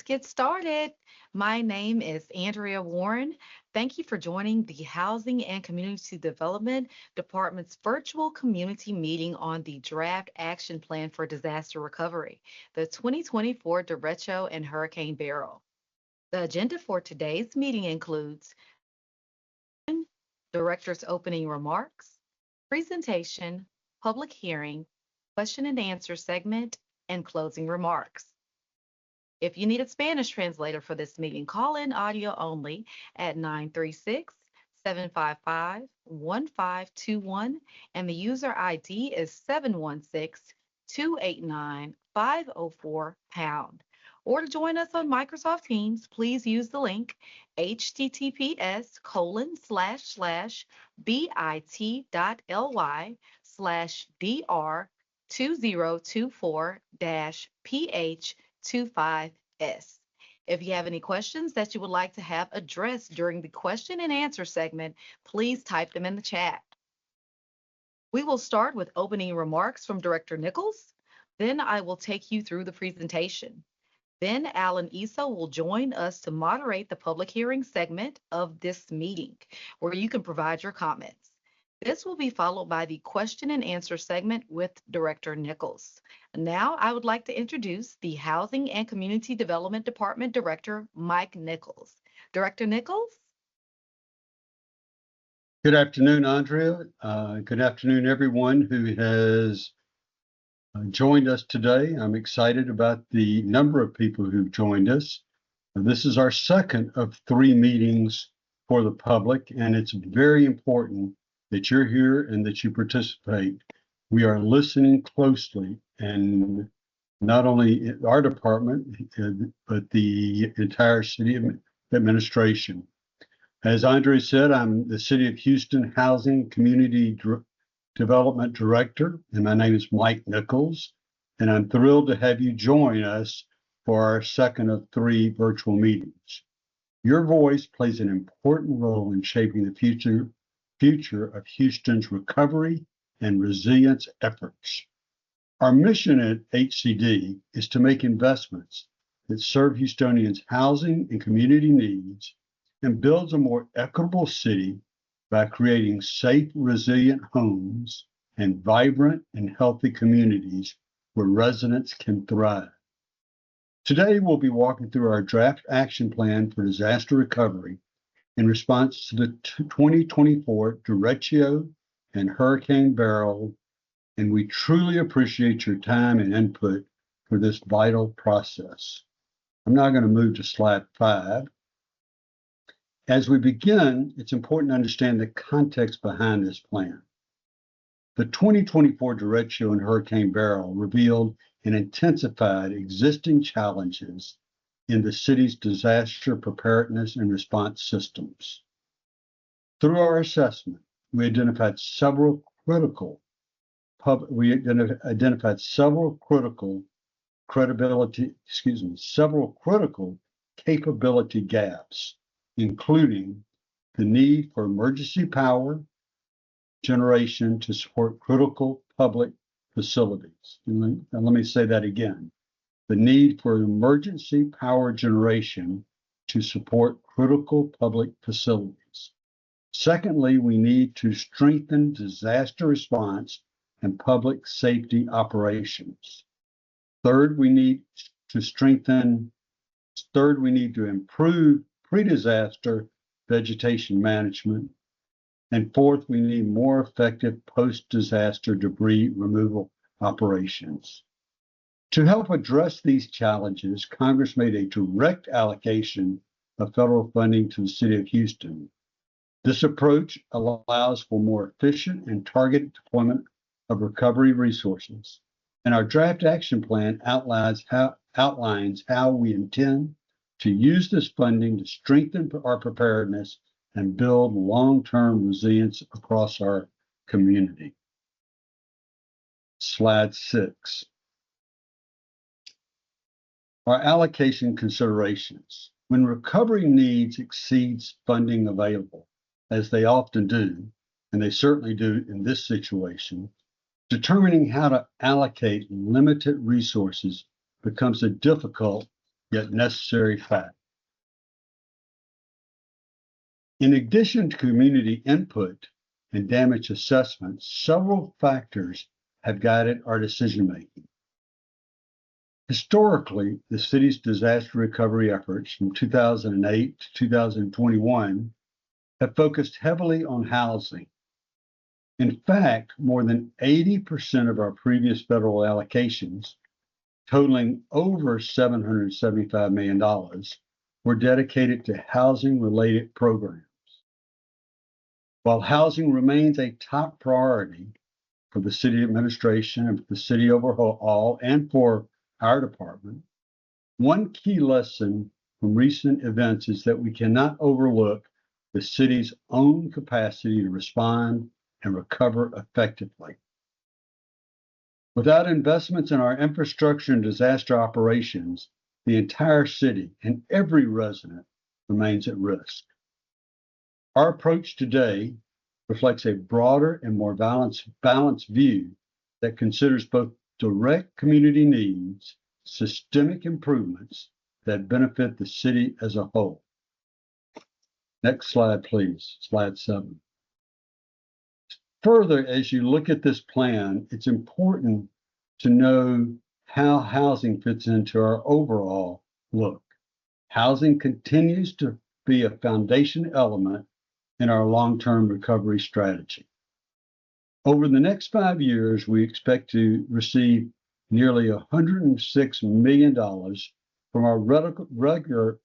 get started. My name is Andrea Warren. Thank you for joining the Housing and Community Development Department's virtual community meeting on the Draft Action Plan for Disaster Recovery, the 2024 Derecho and Hurricane Beryl. The agenda for today's meeting includes director's opening remarks, presentation, public hearing, question and answer segment, and closing remarks. If you need a Spanish translator for this meeting, call in audio only at 936-755-1521, and the user ID is 716-289-504#. Or to join us on Microsoft Teams, please use the link https://bit.ly/dr2024-ph25s. If you have any questions that you would like to have addressed during the question and answer segment, please type them in the chat. We will start with opening remarks from Director Nichols. Then I will take you through the presentation. Then Alan Issa will join us to moderate the public hearing segment of this meeting, where you can provide your comments. This will be followed by the question and answer segment with Director Nichols. Now I would like to introduce the Housing and Community Development Department Director, Mike Nichols. Director Nichols? Good afternoon, Andrea. Good afternoon, everyone who has joined us today. I'm excited about the number of people who've joined us. This is our second of 3 meetings for the public, and it's very important that you're here and that you participate. We are listening closely, and not only our department, but the entire city administration. As Andre said, I'm the City of Houston Housing Community Development Director, and my name is Mike Nichols, and I'm thrilled to have you join us for our second of 3 virtual meetings. Your voice plays an important role in shaping the future of Houston's recovery and resilience efforts. Our mission at HCD is to make investments that serve Houstonians' housing and community needs and builds a more equitable city by creating safe, resilient homes and vibrant and healthy communities where residents can thrive. Today, we'll be walking through our draft action plan for disaster recovery in response to the 2024 Derecho and Hurricane Beryl, and we truly appreciate your time and input for this vital process. I'm now going to move to slide 5. As we begin, it's important to understand the context behind this plan. The 2024 Derecho and Hurricane Beryl revealed and intensified existing challenges in the city's disaster preparedness and response systems. Through our assessment, we identified several critical capability gaps, including the need for emergency power generation to support critical public facilities. And let me say that again. The need for emergency power generation to support critical public facilities. Secondly, we need to strengthen disaster response and public safety operations. Third, we need to improve pre-disaster vegetation management. And fourth, we need more effective post-disaster debris removal operations. To help address these challenges, Congress made a direct allocation of federal funding to the City of Houston. This approach allows for more efficient and targeted deployment of recovery resources. And our draft action plan outlines how we intend to use this funding to strengthen our preparedness and build long-term resilience across our community. Slide 6. Our allocation considerations. When recovery needs exceeds funding available, as they often do, and they certainly do in this situation, determining how to allocate limited resources becomes a difficult yet necessary fact. In addition to community input and damage assessment, several factors have guided our decision-making. Historically, the city's disaster recovery efforts from 2008 to 2021 have focused heavily on housing. In fact, more than 80% of our previous federal allocations, totaling over $775 million, were dedicated to housing-related programs. While housing remains a top priority for the city administration and for the city overall and for our department, one key lesson from recent events is that we cannot overlook the city's own capacity to respond and recover effectively. Without investments in our infrastructure and disaster operations, the entire city and every resident remains at risk. Our approach today reflects a broader and more balanced view that considers both direct community needs, systemic improvements that benefit the city as a whole. Next slide, please. Slide 7. Further, as you look at this plan, it's important to know how housing fits into our overall look. Housing continues to be a foundation element in our long-term recovery strategy. Over the next 5 years, we expect to receive nearly $106 million from our regular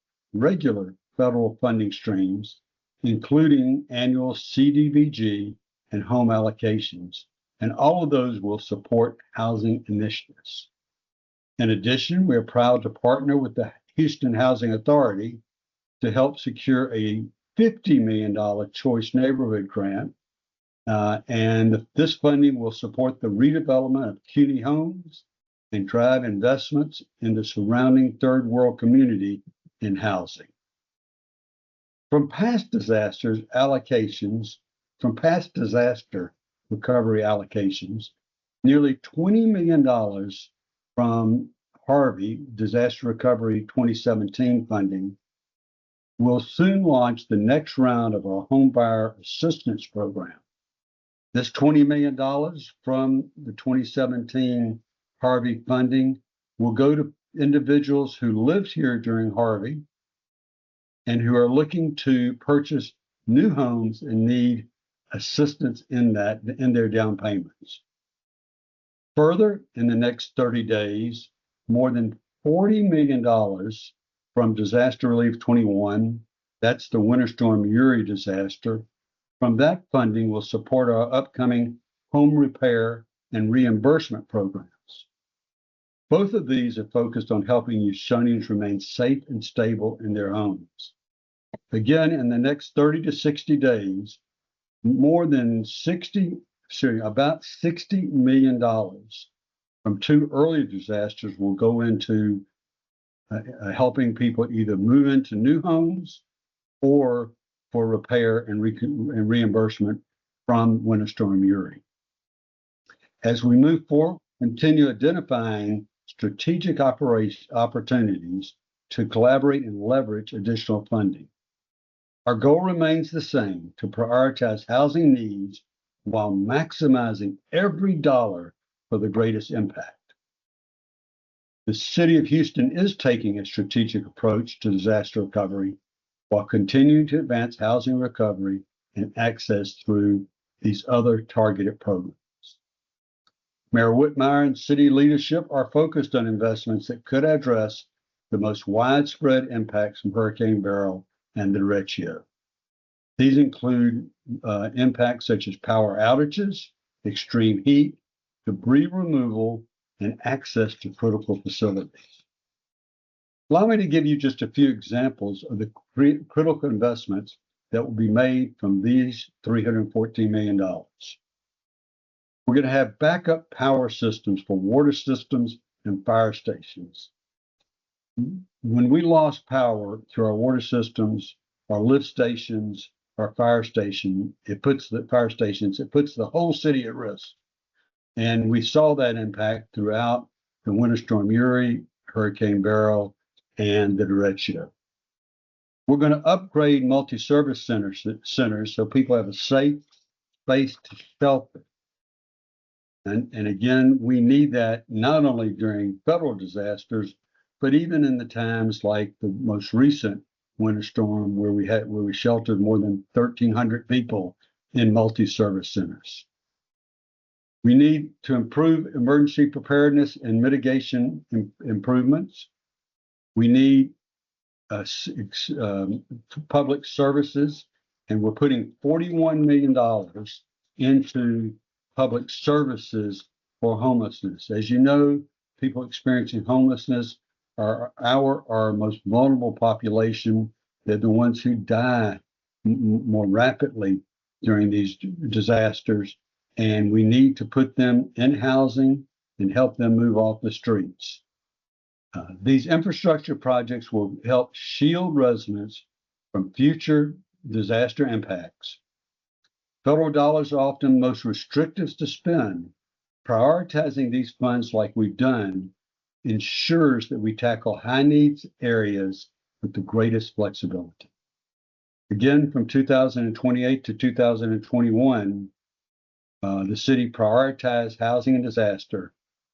federal funding streams, including annual CDBG and home allocations, and all of those will support housing initiatives. In addition, we are proud to partner with the Houston Housing Authority to help secure a $50 million Choice Neighborhood Grant, and this funding will support the redevelopment of CUNY homes and drive investments in the surrounding third world community in housing. From past disaster recovery allocations, nearly $20 million from Harvey Disaster Recovery 2017 funding will soon launch the next round of our home buyer assistance program. This $20 million from the 2017 Harvey funding will go to individuals who lived here during Harvey and who are looking to purchase new homes and need assistance in their down payments. Further, in the next 30 days, more than $40 million from Disaster Relief 21, that's the Winter Storm Uri disaster, from that funding will support our upcoming home repair and reimbursement programs. Both of these are focused on helping Houstonians remain safe and stable in their homes. Again, in the next 30 to 60 days, about $60 million from 2 early disasters will go into helping people either move into new homes or for repair and reimbursement from Winter Storm Uri. As we move forward, continue identifying strategic opportunities to collaborate and leverage additional funding. Our goal remains the same: to prioritize housing needs while maximizing every dollar for the greatest impact. The City of Houston is taking a strategic approach to disaster recovery while continuing to advance housing recovery and access through these other targeted programs. Mayor Whitmire and city leadership are focused on investments that could address the most widespread impacts from Hurricane Beryl and the Derecho. These include impacts such as power outages, extreme heat, debris removal, and access to critical facilities. Allow me to give you just a few examples of the critical investments that will be made from these $314 million. We're going to have backup power systems for water systems and fire stations. When we lost power to our water systems, our lift stations, our fire stations, it puts the whole city at risk. And we saw that impact throughout the Winter Storm Uri, Hurricane Beryl, and the Derecho. We're going to upgrade multi-service centers so people have a safe space to shelter. And again, we need that not only during federal disasters, but even in the times like the most recent winter storm where we sheltered more than 1,300 people in multi-service centers. We need to improve emergency preparedness and mitigation improvements. We need public services, and we're putting $41 million into public services for homelessness. As you know, people experiencing homelessness are our most vulnerable population. They're the ones who die more rapidly during these disasters, and we need to put them in housing and help them move off the streets. These infrastructure projects will help shield residents from future disaster impacts. Federal dollars are often most restrictive to spend. Prioritizing these funds like we've done ensures that we tackle high needs areas with the greatest flexibility. Again, from 2028 to 2021, the city prioritized housing and disaster,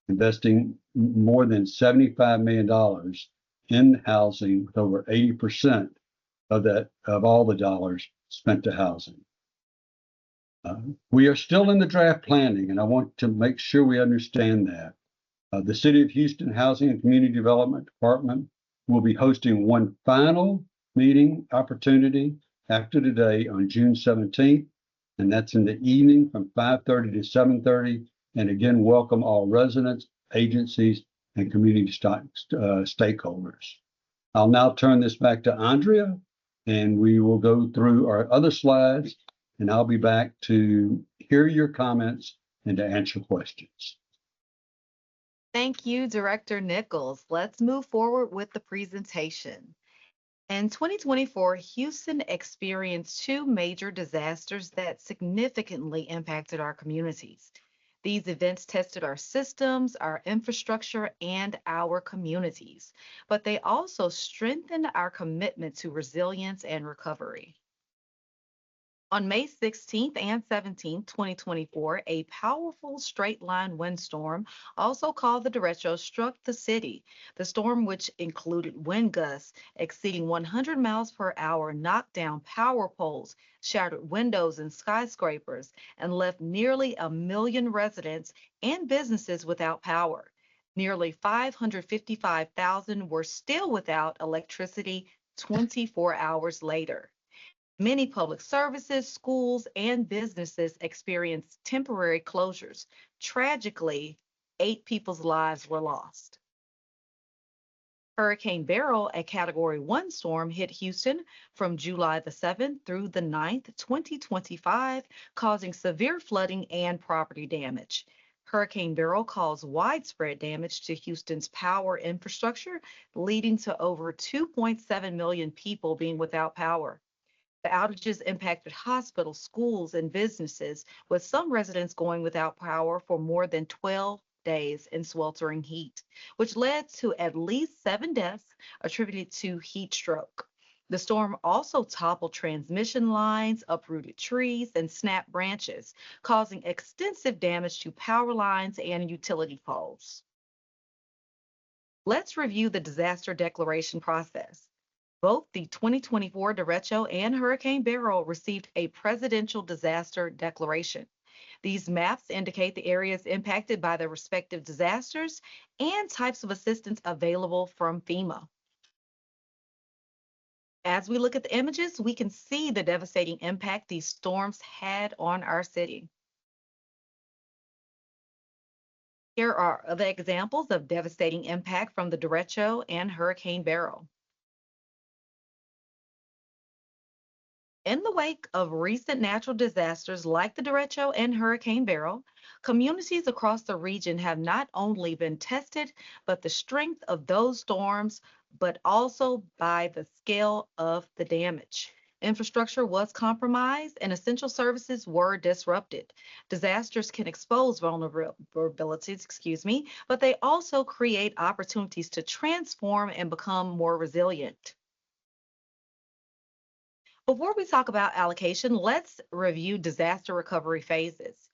investing more than $75 million in housing, with over 80% of all the dollars spent to housing. We are still in the draft planning, and I want to make sure we understand that. The City of Houston Housing and Community Development Department will be hosting one final meeting opportunity after today on June 17th, and that's in the evening from 5:30 to 7:30. And again, welcome all residents, agencies, and community stakeholders. I'll now turn this back to Andrea, and we will go through our other slides, and I'll be back to hear your comments and to answer questions. Thank you, Director Nichols. Let's move forward with the presentation. In 2024, Houston experienced two major disasters that significantly impacted our communities. These events tested our systems, our infrastructure, and our communities, but they also strengthened our commitment to resilience and recovery. On May 16th and 17th, 2024, a powerful straight-line windstorm, also called the Derecho, struck the city. The storm, which included wind gusts exceeding 100 miles per hour, knocked down power poles, shattered windows and skyscrapers, and left nearly 1 million residents and businesses without power. Nearly 555,000 were still without electricity 24 hours later. Many public services, schools, and businesses experienced temporary closures. Tragically, 8 people's lives were lost. Hurricane Beryl, a Category 1 storm, hit Houston from July the 7th through the 9th, 2025, causing severe flooding and property damage. Hurricane Beryl caused widespread damage to Houston's power infrastructure, leading to over 2.7 million people being without power. The outages impacted hospitals, schools, and businesses, with some residents going without power for more than 12 days in sweltering heat, which led to at least 7 deaths attributed to heat stroke. The storm also toppled transmission lines, uprooted trees, and snapped branches, causing extensive damage to power lines and utility poles. Let's review the disaster declaration process. Both the 2024 Derecho and Hurricane Beryl received a presidential disaster declaration. These maps indicate the areas impacted by the respective disasters and types of assistance available from FEMA. As we look at the images, we can see the devastating impact these storms had on our city. Here are other examples of devastating impact from the Derecho and Hurricane Beryl. In the wake of recent natural disasters like the Derecho and Hurricane Beryl, communities across the region have not only been tested, but the strength of those storms, but also by the scale of the damage. Infrastructure was compromised and essential services were disrupted. Disasters can expose vulnerabilities, but they also create opportunities to transform and become more resilient. Before we talk about allocation, let's review disaster recovery phases.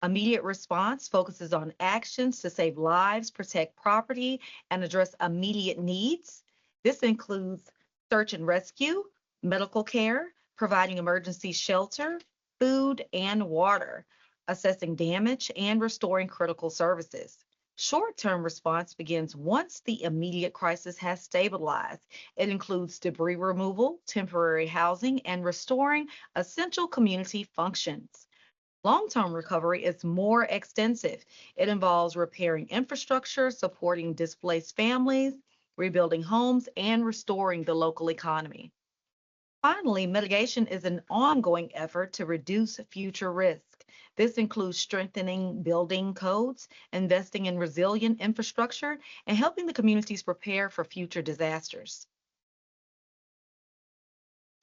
Immediate response focuses on actions to save lives, protect property, and address immediate needs. This includes search and rescue, medical care, providing emergency shelter, food, and water, assessing damage, and restoring critical services. Short-term response begins once the immediate crisis has stabilized. It includes debris removal, temporary housing, and restoring essential community functions. Long-term recovery is more extensive. It involves repairing infrastructure, supporting displaced families, rebuilding homes, and restoring the local economy. Finally, mitigation is an ongoing effort to reduce future risk. This includes strengthening building codes, investing in resilient infrastructure, and helping the communities prepare for future disasters.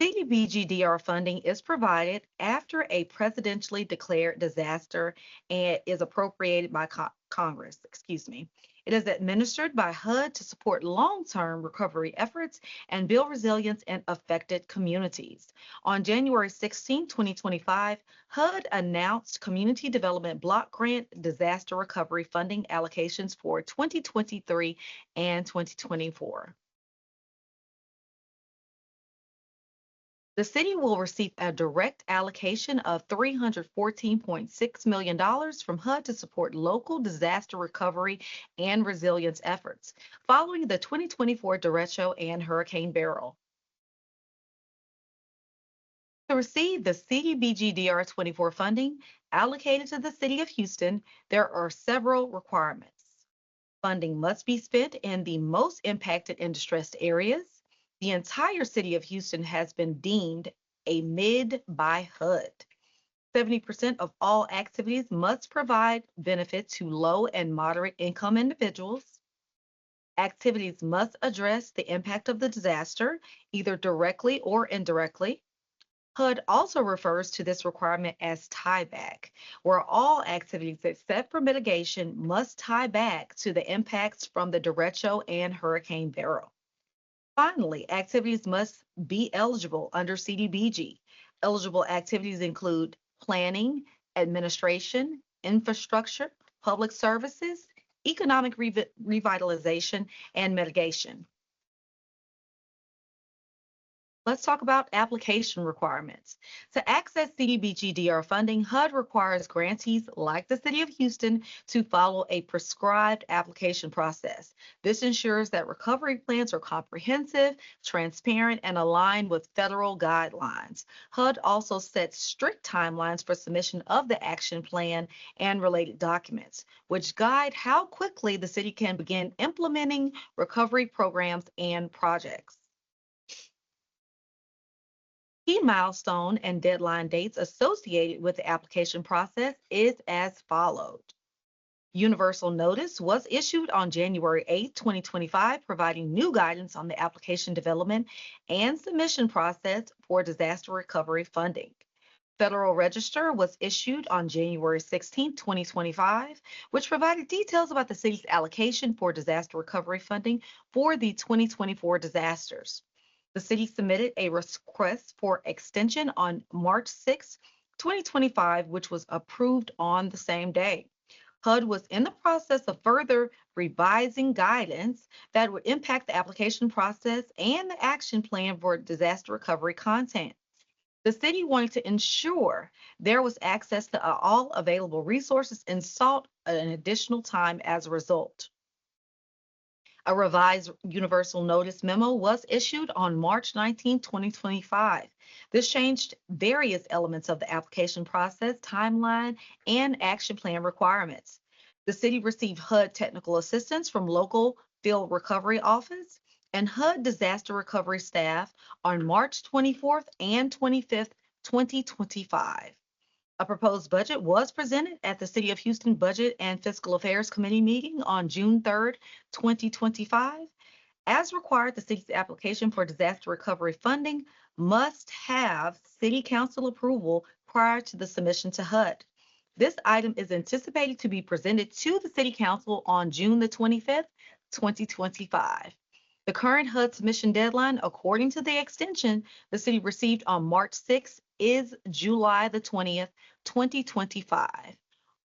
CDBG-DR funding is provided after a presidentially declared disaster and is appropriated by Congress. It is administered by HUD to support long-term recovery efforts and build resilience in affected communities. On January 16, 2025, HUD announced Community Development Block Grant Disaster Recovery Funding allocations for 2023 and 2024. The city will receive a direct allocation of $314.6 million from HUD to support local disaster recovery and resilience efforts following the 2024 Derecho and Hurricane Beryl. To receive the CDBG DR24 funding allocated to the City of Houston, there are several requirements. Funding must be spent in the most impacted and distressed areas. The entire City of Houston has been deemed a mid by HUD. 70% of all activities must provide benefit to low and moderate income individuals. Activities must address the impact of the disaster, either directly or indirectly. HUD also refers to this requirement as tieback, where all activities except for mitigation must tie back to the impacts from the Derecho and Hurricane Beryl. Finally, activities must be eligible under CDBG. Eligible activities include planning, administration, infrastructure, public services, economic revitalization, and mitigation. Let's talk about application requirements. To access CDBG-DR funding, HUD requires grantees like the City of Houston to follow a prescribed application process. This ensures that recovery plans are comprehensive, transparent, and aligned with federal guidelines. HUD also sets strict timelines for submission of the action plan and related documents, which guide how quickly the city can begin implementing recovery programs and projects. Key milestone and deadline dates associated with the application process is as followed. Universal notice was issued on January 8, 2025, providing new guidance on the application development and submission process for disaster recovery funding. Federal Register was issued on January 16, 2025, which provided details about the city's allocation for disaster recovery funding for the 2024 disasters. The city submitted a request for extension on March 6, 2025, which was approved on the same day. HUD was in the process of further revising guidance that would impact the application process and the action plan for disaster recovery content. The city wanted to ensure there was access to all available resources and sought an additional time as a result. A revised universal notice memo was issued on March 19, 2025. This changed various elements of the application process, timeline, and action plan requirements. The city received HUD technical assistance from local field recovery office and HUD disaster recovery staff on March 24th and 25th, 2025. A proposed budget was presented at the City of Houston Budget and Fiscal Affairs Committee meeting on June 3rd, 2025. As required, the city's application for disaster recovery funding must have City Council approval prior to the submission to HUD. This item is anticipated to be presented to the City Council on June the 25th, 2025. The current HUD submission deadline, according to the extension the city received on March 6th, is July the 20th, 2025.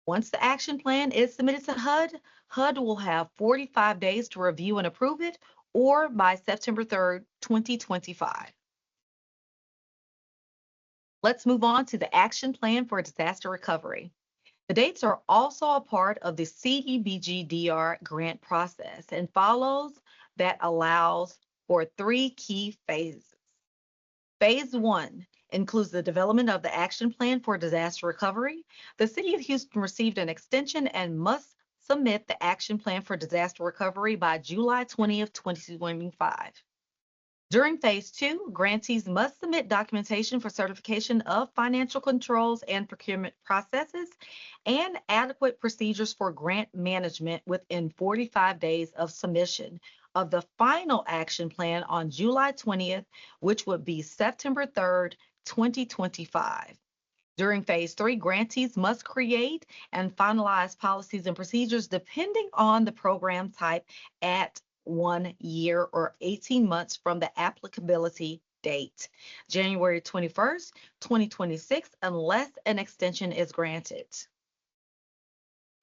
Once the action plan is submitted to HUD, HUD will have 45 days to review and approve it, or by September 3rd, 2025. Let's move on to the action plan for disaster recovery. The dates are also a part of the CDBG-DR grant process and follows that allows for 3 key phases. Phase 1 includes the development of the action plan for disaster recovery. The City of Houston received an extension and must submit the action plan for disaster recovery by July 20th, 2025. During Phase 2, grantees must submit documentation for certification of financial controls and procurement processes and adequate procedures for grant management within 45 days of submission of the final action plan on July 20th, which would be September 3rd, 2025. During Phase 3, grantees must create and finalize policies and procedures depending on the program type at 1 year or 18 months from the applicability date, January 21st, 2026, unless an extension is granted.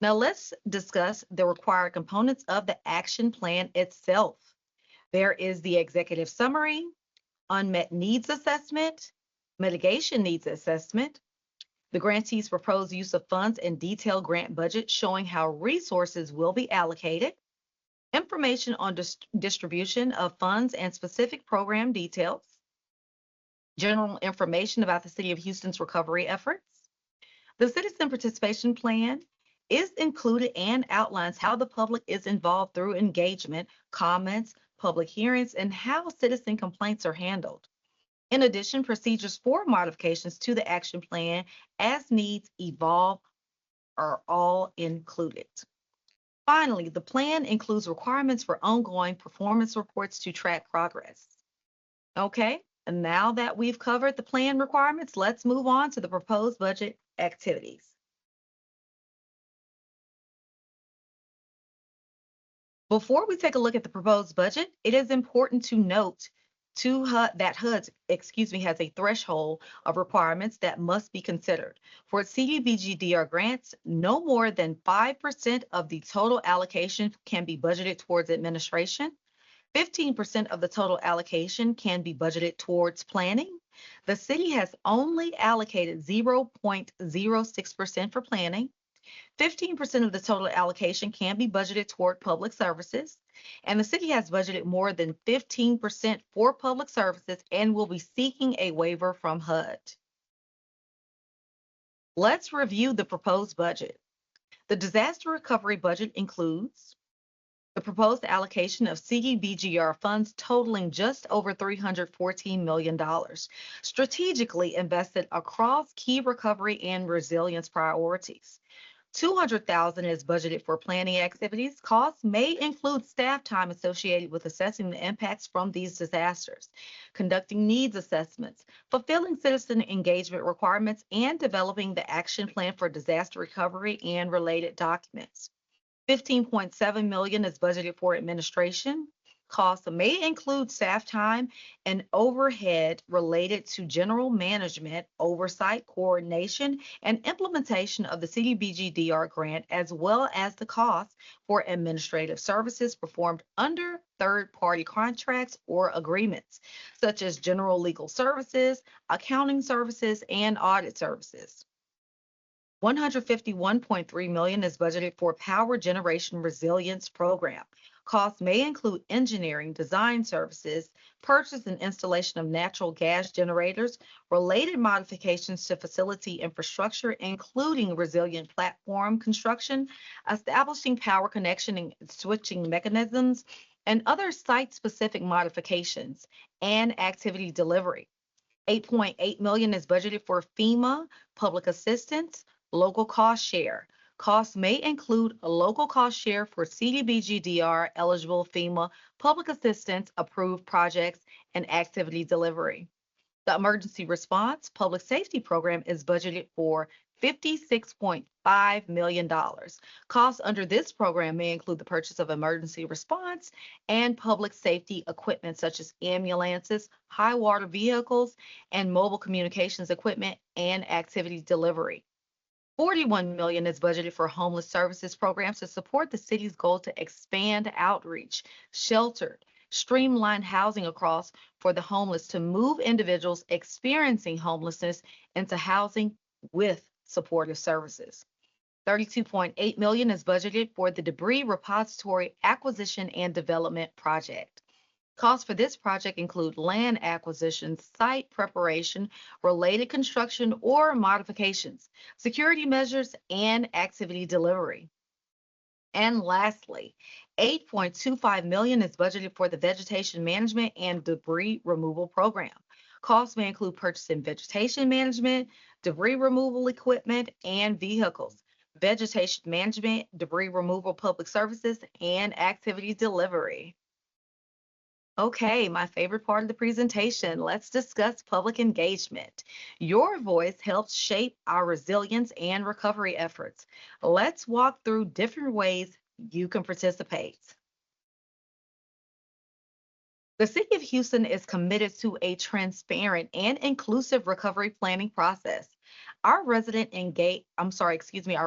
Now let's discuss the required components of the action plan itself. There is the executive summary, unmet needs assessment, mitigation needs assessment, the grantee's proposed use of funds and detailed grant budget showing how resources will be allocated, information on distribution of funds and specific program details, general information about the City of Houston's recovery efforts. The citizen participation plan is included and outlines how the public is involved through engagement, comments, public hearings, and how citizen complaints are handled. In addition, procedures for modifications to the action plan as needs evolve are all included. Finally, the plan includes requirements for ongoing performance reports to track progress. Okay, and now that we've covered the plan requirements, let's move on to the proposed budget activities. Before we take a look at the proposed budget, it is important to note that HUD has a threshold of requirements that must be considered. For CDBG-DR grants, no more than 5% of the total allocation can be budgeted towards administration. 15% of the total allocation can be budgeted towards planning. The city has only allocated 0.06% for planning. 15% of the total allocation can be budgeted toward public services, and the city has budgeted more than 15% for public services and will be seeking a waiver from HUD. Let's review the proposed budget. The disaster recovery budget includes the proposed allocation of CDBGR funds totaling just over $314 million, strategically invested across key recovery and resilience priorities. $200,000 is budgeted for planning activities. Costs may include staff time associated with assessing the impacts from these disasters, conducting needs assessments, fulfilling citizen engagement requirements, and developing the action plan for disaster recovery and related documents. $15.7 million is budgeted for administration. Costs may include staff time and overhead related to general management, oversight, coordination, and implementation of the CDBG-DR grant, as well as the costs for administrative services performed under third-party contracts or agreements, such as general legal services, accounting services, and audit services. $151.3 million is budgeted for power generation resilience program. Costs may include engineering, design services, purchase and installation of natural gas generators, related modifications to facility infrastructure, including resilient platform construction, establishing power connection and switching mechanisms, and other site-specific modifications, and activity delivery. $8.8 million is budgeted for FEMA, public assistance, local cost share. Costs may include a local cost share for CDBG-DR eligible FEMA public assistance approved projects and activity delivery. The Emergency Response Public Safety Program is budgeted for $56.5 million. Costs under this program may include the purchase of emergency response and public safety equipment such as ambulances, high water vehicles, and mobile communications equipment and activity delivery. 41 million is budgeted for homeless services programs to support the city's goal to expand outreach, sheltered, streamline housing across for the homeless to move individuals experiencing homelessness into housing with supportive services. 32.8 million is budgeted for the debris repository acquisition and development project. Costs for this project include land acquisition, site preparation, related construction or modifications, security measures, and activity delivery. And lastly, 8.25 million is budgeted for the vegetation management and debris removal program. Costs may include purchasing vegetation management, debris removal equipment, and vehicles, vegetation management, debris removal public services, and activity delivery. Okay, my favorite part of the presentation. Let's discuss public engagement. Your voice helps shape our resilience and recovery efforts. Let's walk through different ways you can participate. The City of Houston is committed to a transparent and inclusive recovery planning process. Our our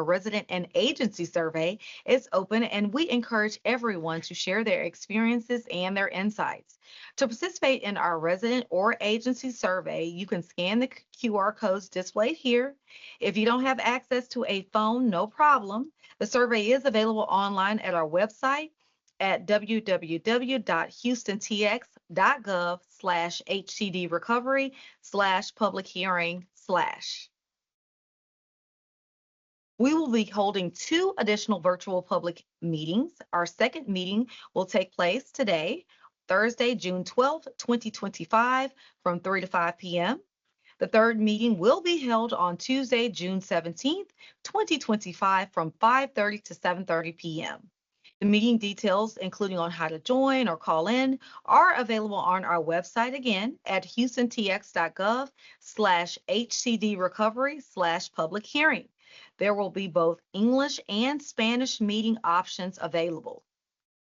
resident and agency survey is open and we encourage everyone to share their experiences and their insights. To participate in our resident or agency survey, you can scan the QR codes displayed here. If you don't have access to a phone, no problem. The survey is available online at our website at www.houstontx.gov/HCD recovery/public hearing/. We will be holding 2 additional virtual public meetings. Our second meeting will take place today, Thursday, June 12th, 2025, from 3 to 5 p.m. The third meeting will be held on Tuesday, June 17th, 2025, from 5:30 to 7:30 p.m. The meeting details, including on how to join or call in, are available on our website again at houstontx.gov/HCD recovery/public hearing. There will be both English and Spanish meeting options available.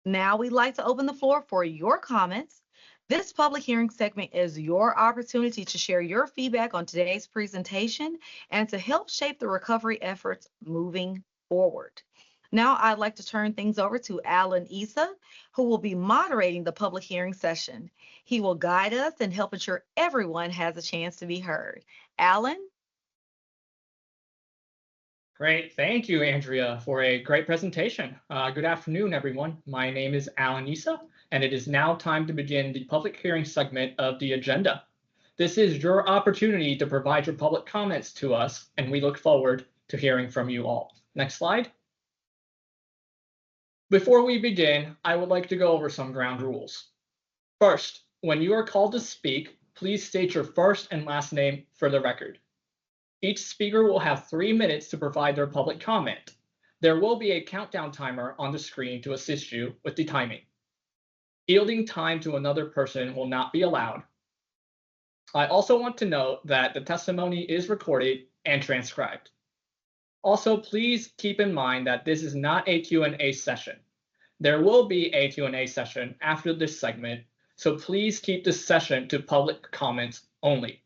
Now we'd like to open the floor for your comments. This public hearing segment is your opportunity to share your feedback on today's presentation and to help shape the recovery efforts moving forward. Now I'd like to turn things over to Alan Issa, who will be moderating the public hearing session. He will guide us and help ensure everyone has a chance to be heard. Alan? Great. Thank you, Andrea, for a great presentation. Good afternoon, everyone. My name is Alan Issa, and it is now time to begin the public hearing segment of the agenda. This is your opportunity to provide your public comments to us, and we look forward to hearing from you all. Next slide. Before we begin, I would like to go over some ground rules. First, when you are called to speak, please state your first and last name for the record. Each speaker will have 3 minutes to provide their public comment. There will be a countdown timer on the screen to assist you with the timing. Yielding time to another person will not be allowed. I also want to note that the testimony is recorded and transcribed. Also, please keep in mind that this is not a Q&A session. There will be a Q&A session after this segment, so please keep this session to public comments only.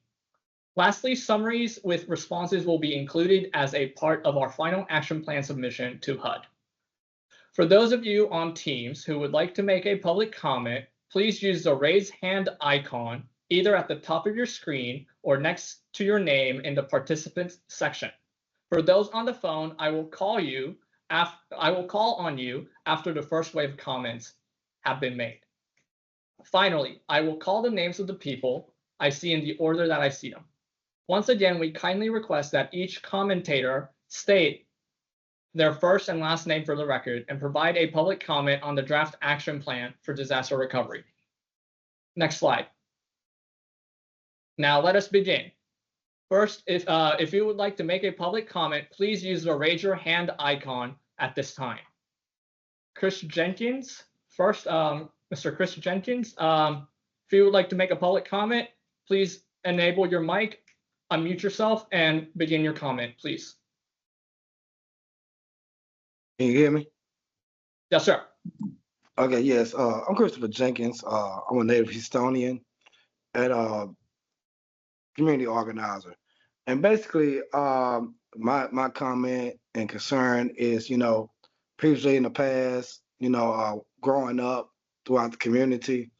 Lastly, summaries with responses will be included as a part of our final action plan submission to HUD. For those of you on Teams who would like to make a public comment, please use the raise hand icon either at the top of your screen or next to your name in the participants section. For those on the phone, I will call on you after the first wave of comments have been made. Finally, I will call the names of the people I see in the order that I see them. Once again, we kindly request that each commentator state their first and last name for the record and provide a public comment on the draft action plan for disaster recovery. Next slide. Now let us begin. First, if you would like to make a public comment, please use the raise your hand icon at this time. Chris Jenkins, first, Mr. Chris Jenkins, if you would like to make a public comment, please enable your mic, unmute yourself, and begin your comment, please. Can you hear me? Yes, sir. Okay, yes. I'm Christopher Jenkins. I'm a native Houstonian and community organizer. And basically, my comment and concern is, previously in the past, growing up throughout the community,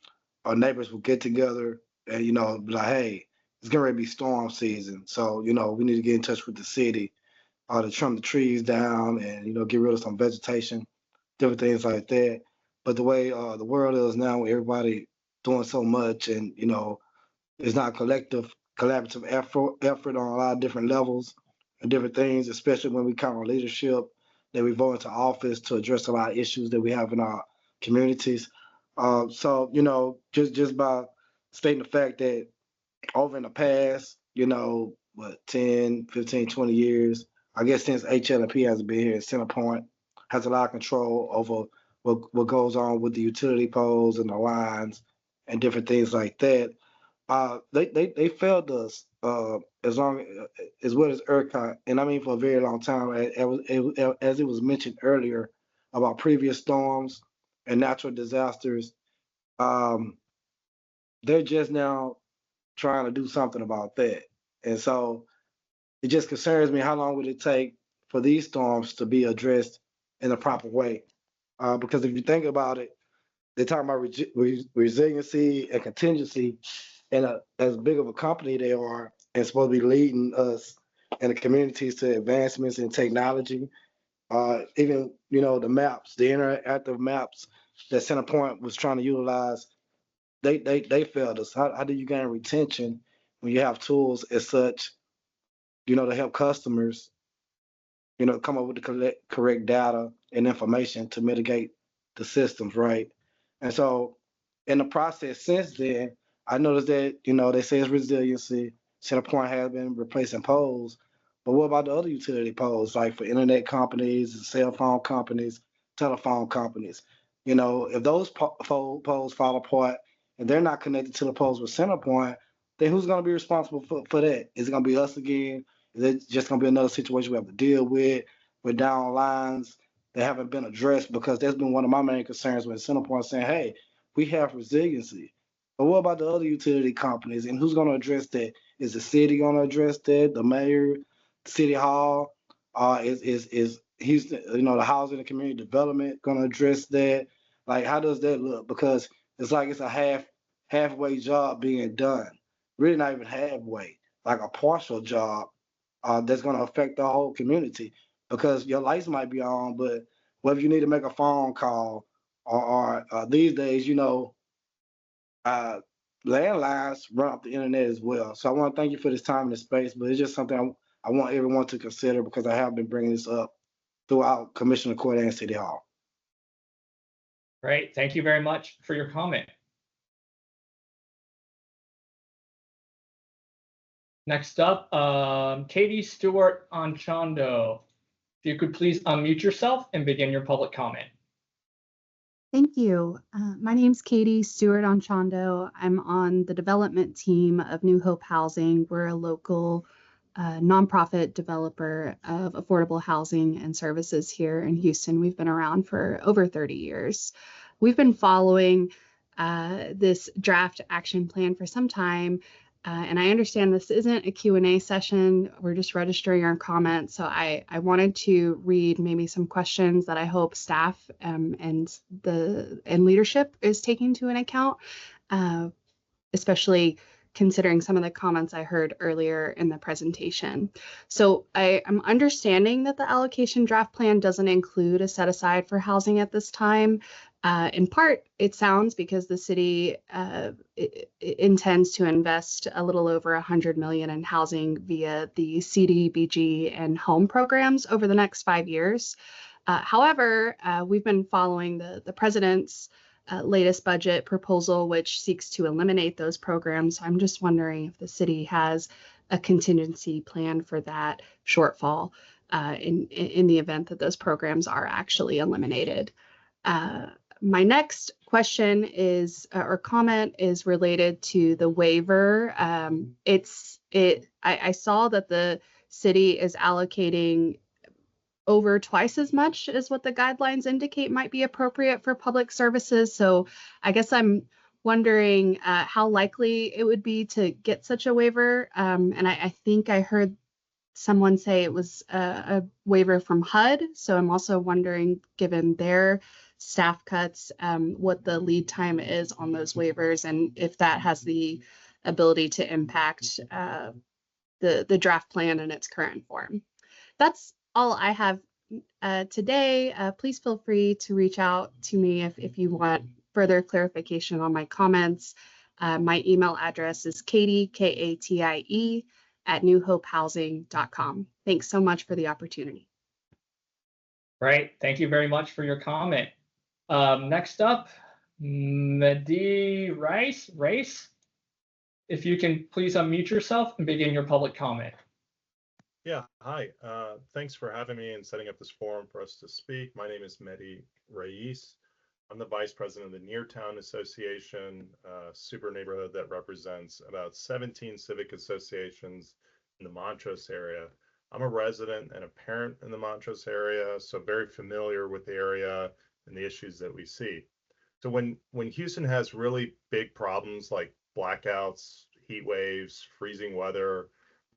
our neighbors would get together and, be like, hey, it's getting ready to be storm season. So, we need to get in touch with the city to trim the trees down and, get rid of some vegetation, different things like that. But the way the world is now, everybody doing so much, and it's not collaborative effort on a lot of different levels and different things, especially when we count on leadership that we vote into office to address a lot of issues that we have in our communities. So just by stating the fact that over in the past, 10, 15, 20 years, I guess since HLP has been here, Centerpoint has a lot of control over what goes on with the utility poles and the lines and different things like that. They failed us as long as well as ERCOT, and I mean for a very long time. As it was mentioned earlier about previous storms and natural disasters, they're just now trying to do something about that. And so it just concerns me, how long would it take for these storms to be addressed in a proper way? Because if you think about it, they're talking about resiliency and contingency, and as big of a company they are, and supposed to be leading us and the communities to advancements in technology. Even the maps, the interactive maps that Centerpoint was trying to utilize, they failed us. How do you gain retention when you have tools as such, to help customers, come up with the correct data and information to mitigate the systems, right? And so in the process since then, I noticed that, they say it's resiliency. Centerpoint has been replacing poles, but what about the other utility poles, like for internet companies, cell phone companies, telephone companies? If those poles fall apart and they're not connected to the poles with Centerpoint, then who's going to be responsible for that? Is it going to be us again? Is it just going to be another situation we have to deal with down lines that haven't been addressed? Because that's been one of my main concerns with Centerpoint, saying, hey, we have resiliency. But what about the other utility companies, and who's going to address that? Is the city going to address that? The mayor, the city hall, is Houston, the housing and community development going to address that? Like, how does that look? Because it's like it's a halfway job being done. Really not even halfway, like a partial job that's going to affect the whole community, because your lights might be on, but whether you need to make a phone call or these days, landlines run off the internet as well. So I want to thank you for this time and this space, but it's just something I want everyone to consider, because I have been bringing this up throughout Commissioner Court and City Hall. Great. Thank you very much for your comment. Next up, Katie Stewart Anchondo. If you could please unmute yourself and begin your public comment. Thank you. My name's Katie Stewart Anchondo. I'm on the development team of New Hope Housing. We're a local nonprofit developer of affordable housing and services here in Houston. We've been around for over 30 years. We've been following this draft action plan for some time. And I understand this isn't a Q&A session. We're just registering our comments. So I wanted to read maybe some questions that I hope staff and leadership is taking into an account, especially considering some of the comments I heard earlier in the presentation. So I'm understanding that the allocation draft plan doesn't include a set aside for housing at this time. In part, it sounds because the city it intends to invest a little over $100 million in housing via the CDBG and home programs over the next 5 years. However, we've been following the president's latest budget proposal, which seeks to eliminate those programs. So I'm just wondering if the city has a contingency plan for that shortfall in the event that those programs are actually eliminated. My next question is or comment is related to the waiver. I saw that the city is allocating over twice as much as what the guidelines indicate might be appropriate for public services. So I guess I'm wondering how likely it would be to get such a waiver. And I think I heard someone say it was a waiver from HUD. So I'm also wondering, given their staff cuts, what the lead time is on those waivers and if that has the ability to impact the draft plan in its current form. That's all I have today. Please feel free to reach out to me if you want further clarification on my comments. My email address is Katie, Katie, at newhopehousing.com. Thanks so much for the opportunity. Right. Thank you very much for your comment. Next up, Mehdi Race. If you can please unmute yourself and begin your public comment. Yeah, hi. Thanks for having me and setting up this forum for us to speak. My name is Mehdi Rais. I'm the Vice President of the Neartown Association, a super neighborhood that represents about 17 civic associations in the Montrose area. I'm a resident and a parent in the Montrose area, so very familiar with the area and the issues that we see. So when Houston has really big problems like blackouts, heat waves, freezing weather,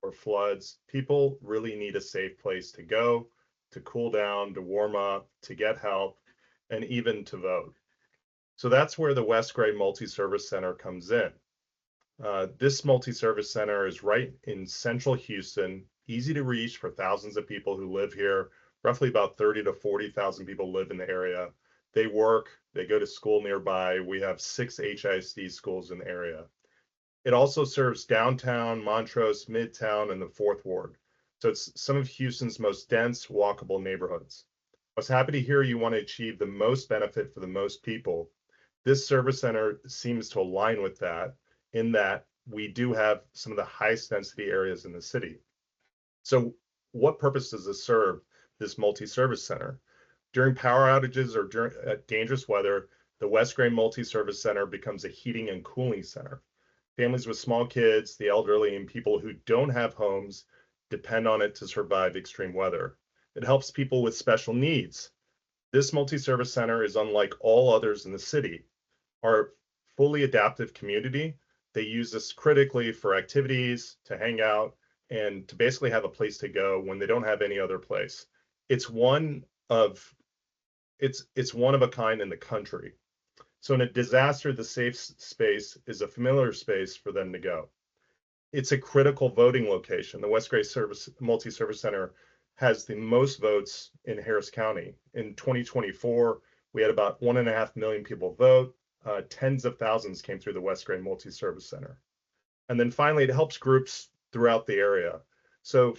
or floods, people really need a safe place to go, to cool down, to warm up, to get help, and even to vote. So that's where the West Gray Multi-Service Center comes in. This multi-service center is right in central Houston, easy to reach for thousands of people who live here. Roughly about 30 to 40,000 people live in the area. They work, they go to school nearby. We have 6 HISD schools in the area. It also serves downtown, Montrose, Midtown, and the 4th Ward. So it's some of Houston's most dense, walkable neighborhoods. I was happy to hear you want to achieve the most benefit for the most people. This service center seems to align with that, in that we do have some of the highest density areas in the city. So what purpose does this serve, this multi-service center? During power outages or during dangerous weather, the West Gray Multi-Service Center becomes a heating and cooling center. Families with small kids, the elderly, and people who don't have homes depend on it to survive extreme weather. It helps people with special needs. This multi-service center is unlike all others in the city. Our fully adaptive community, they use this critically for activities, to hang out, and to basically have a place to go when they don't have any other place. It's one of a kind in the country. So in a disaster, the safe space is a familiar space for them to go. It's a critical voting location. The West Gray Multi-Service Center has the most votes in Harris County. In 2024, we had about 1.5 million people vote. Tens of thousands came through the West Gray Multi-Service Center. And then finally, it helps groups throughout the area. So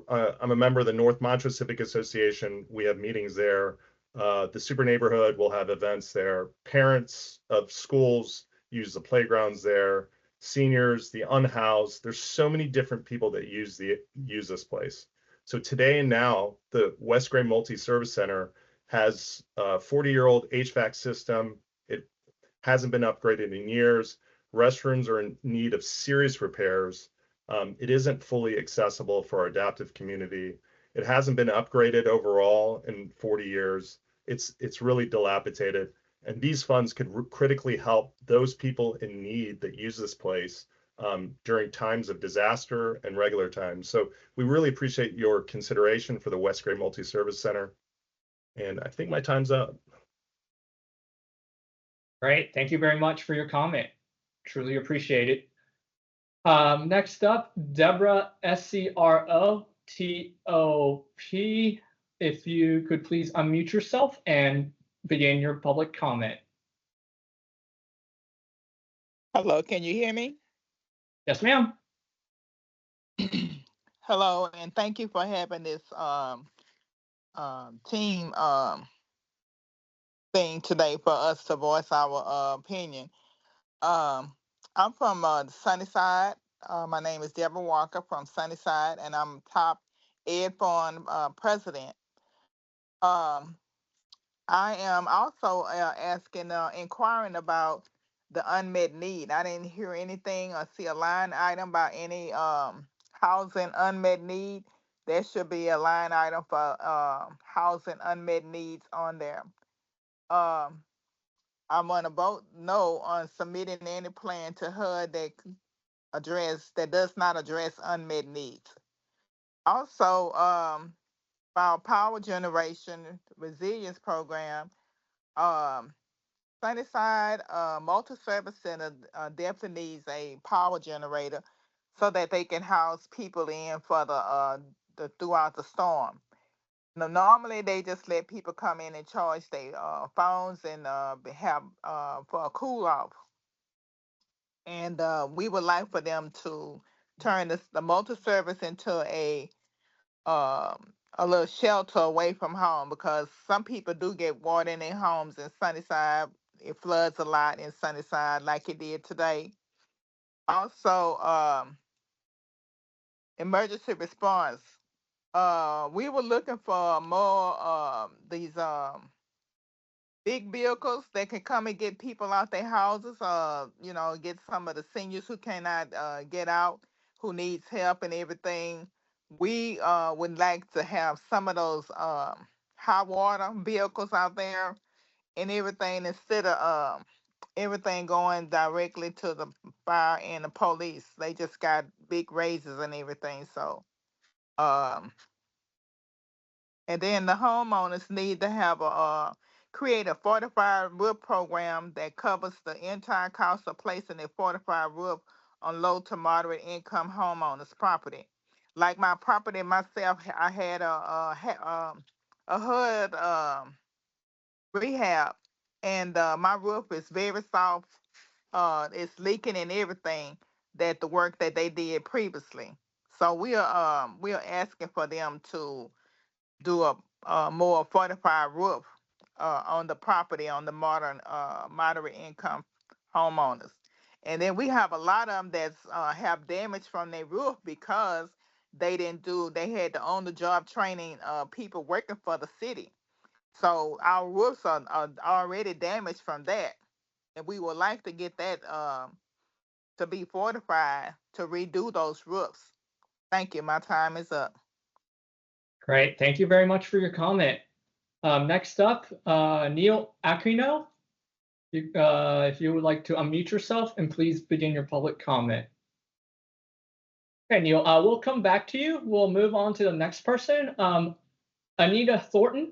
I'm a member of the North Montrose Civic Association. We have meetings there. The super neighborhood will have events there. Parents of schools use the playgrounds there. Seniors, the unhoused. There's so many different people that use this place. So today and now, the West Gray Multi-Service Center has a 40-year-old HVAC system. It hasn't been upgraded in years. Restrooms are in need of serious repairs. It isn't fully accessible for our adaptive community. It hasn't been upgraded overall in 40 years. It's really dilapidated. And these funds could critically help those people in need that use this place during times of disaster and regular times. So we really appreciate your consideration for the West Gray Multi-Service Center. And I think my time's up. Right. Thank you very much for your comment. Truly appreciate it. Next up, Deborah, SCROTOP. If you could please unmute yourself and begin your public comment. Hello, can you hear me? Yes, ma'am. Hello, and thank you for having this team thing today for us to voice our opinion. I'm from Sunnyside. My name is Deborah Walker from Sunnyside, and I'm top Ed Fund president. I am also inquiring about the unmet need. I didn't hear anything or see a line item about any housing unmet need. There should be a line item for housing unmet needs on there. Um, I'm gonna vote no on submitting any plan to HUD that does not address unmet needs. Also, our power generation resilience program, um, Sunnyside Multi-Service Center definitely needs a power generator so that they can house people in for the throughout the storm. Now, normally they just let people come in and charge their phones and have for a cool off. And we would like for them to turn the multi-service into a little shelter away from home, because some people do get water in their homes in Sunnyside. It floods a lot in Sunnyside like it did today. Also, emergency response. We were looking for more these big vehicles that can come and get people out their houses, get some of the seniors who cannot get out, who needs help and everything. We would like to have some of those high water vehicles out there and everything, instead of everything going directly to the fire and the police. They just got big raises and everything. So um and then the homeowners need to have create a fortified roof program that covers the entire cost of placing a fortified roof on low to moderate income homeowners' property. Like my property myself, I had a HUD rehab, and my roof is very soft. It's leaking and everything. That the work that they did previously. So we are asking for them to do a more fortified roof on the property on the modern moderate income homeowners. And then we have a lot of them that's have damage from their roof because they had the on the job training people working for the city. So our roofs are already damaged from that. And we would like to get that to be fortified to redo those roofs. Thank you. My time is up. Great. Thank you very much for your comment. Next up, Neil Aquino. If you would like to unmute yourself and please begin your public comment. Okay, Neil, we'll come back to you. We'll move on to the next person. Anita Thornton.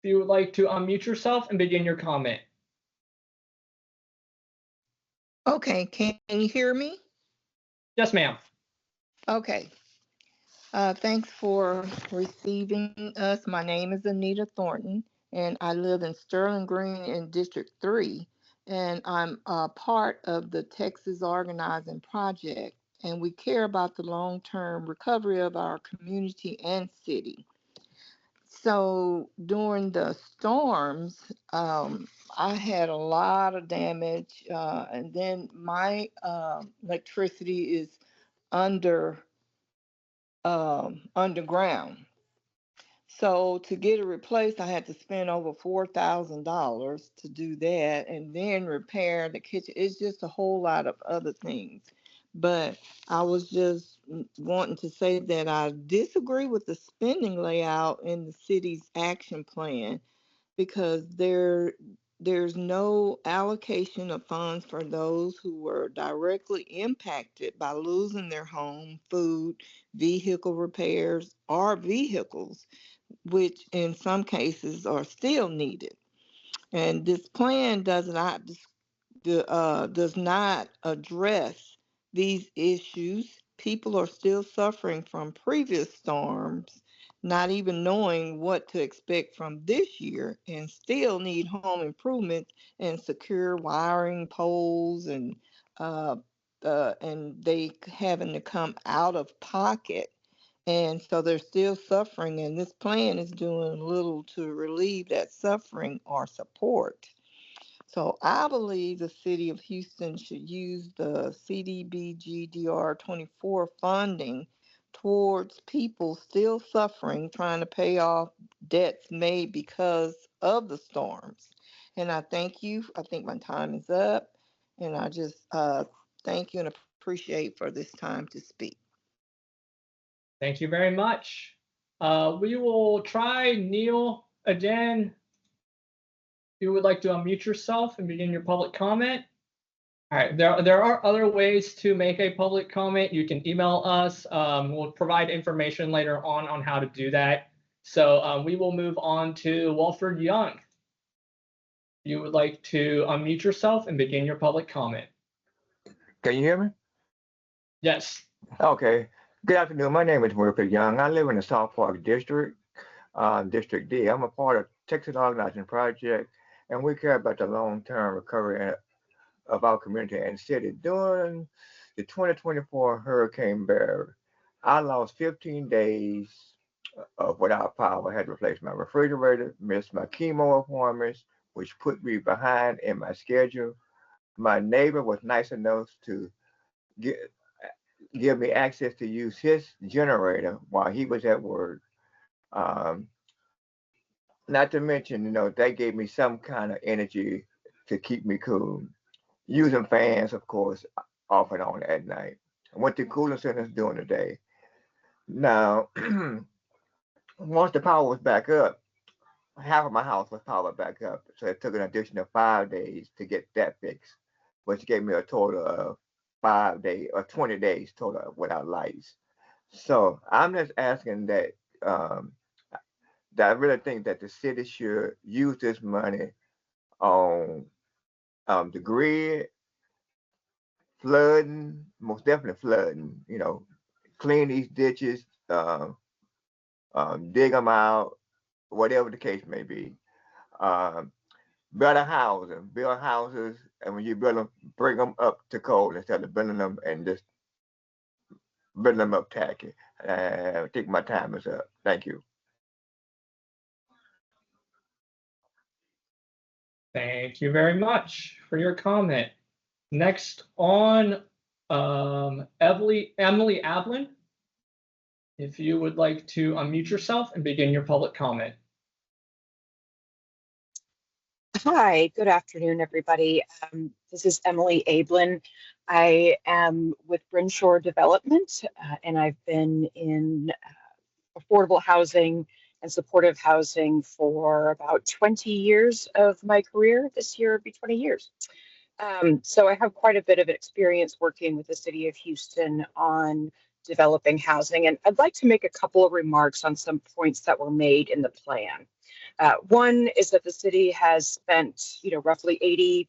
If you would like to unmute yourself and begin your comment. Okay, can you hear me? Yes, ma'am. Okay. Thanks for receiving us. My name is Anita Thornton, and I live in Sterling Green in District 3, and I'm a part of the Texas Organizing Project, and we care about the long-term recovery of our community and city. So during the storms, I had a lot of damage, and then my electricity is under underground. So to get it replaced, I had to spend over $4,000 to do that, and then repair the kitchen. It's just a whole lot of other things. But I was just wanting to say that I disagree with the spending layout in the city's action plan, because there's no allocation of funds for those who were directly impacted by losing their home, food, vehicle repairs, or vehicles, which in some cases are still needed. And this plan does not address these issues. People are still suffering from previous storms, not even knowing what to expect from this year, and still need home improvements and secure wiring poles, and they having to come out of pocket. And so they're still suffering, and this plan is doing little to relieve that suffering or support. So I believe the city of Houston should use the CDBG DR 24 funding towards people still suffering, trying to pay off debts made because of the storms. And I thank you. I think my time is up. And I just thank you and appreciate for this time to speak. Thank you very much. We will try Neil again. If you would like to unmute yourself and begin your public comment. All right, there are other ways to make a public comment. You can email us. We'll provide information later on how to do that. So we will move on to Walford Young. You would like to unmute yourself and begin your public comment. Can you hear me? Yes. Okay. Good afternoon. My name is Wilfred Young. I live in the South Park District, District D. I'm a part of Texas Organizing Project, and we care about the long-term recovery of our community and city. During the 2024 Hurricane Beryl, I lost 15 days without power. I had to replace my refrigerator, missed my chemo appointments, which put me behind in my schedule. My neighbor was nice enough to give me access to use his generator while he was at work. Not to mention, they gave me some kind of energy to keep me cool. Using fans, of course, off and on at night. I went to cooling centers during the day. Now, once the power was back up, half of my house was powered back up. So it took an additional 5 days to get that fixed, which gave me a total of 5 days or 20 days total without lights. So I'm just asking that that I really think that the city should use this money on the grid, flooding, most definitely flooding. Clean these ditches, dig them out, whatever the case may be. Better housing, build houses, and when you build them, bring them up to code instead of building them and just building them up tacky. I think my time is up. Thank you. Thank you very much for your comment. Next on, Emily Ablin. If you would like to unmute yourself and begin your public comment. Hi, good afternoon, everybody. This is Emily Ablin. I am with Brinshaw Development, and I've been in affordable housing and supportive housing for about 20 years of my career. This year it'll be 20 years. So I have quite a bit of experience working with the city of Houston on developing housing, and I'd like to make a couple of remarks on some points that were made in the plan. One is that the city has spent, roughly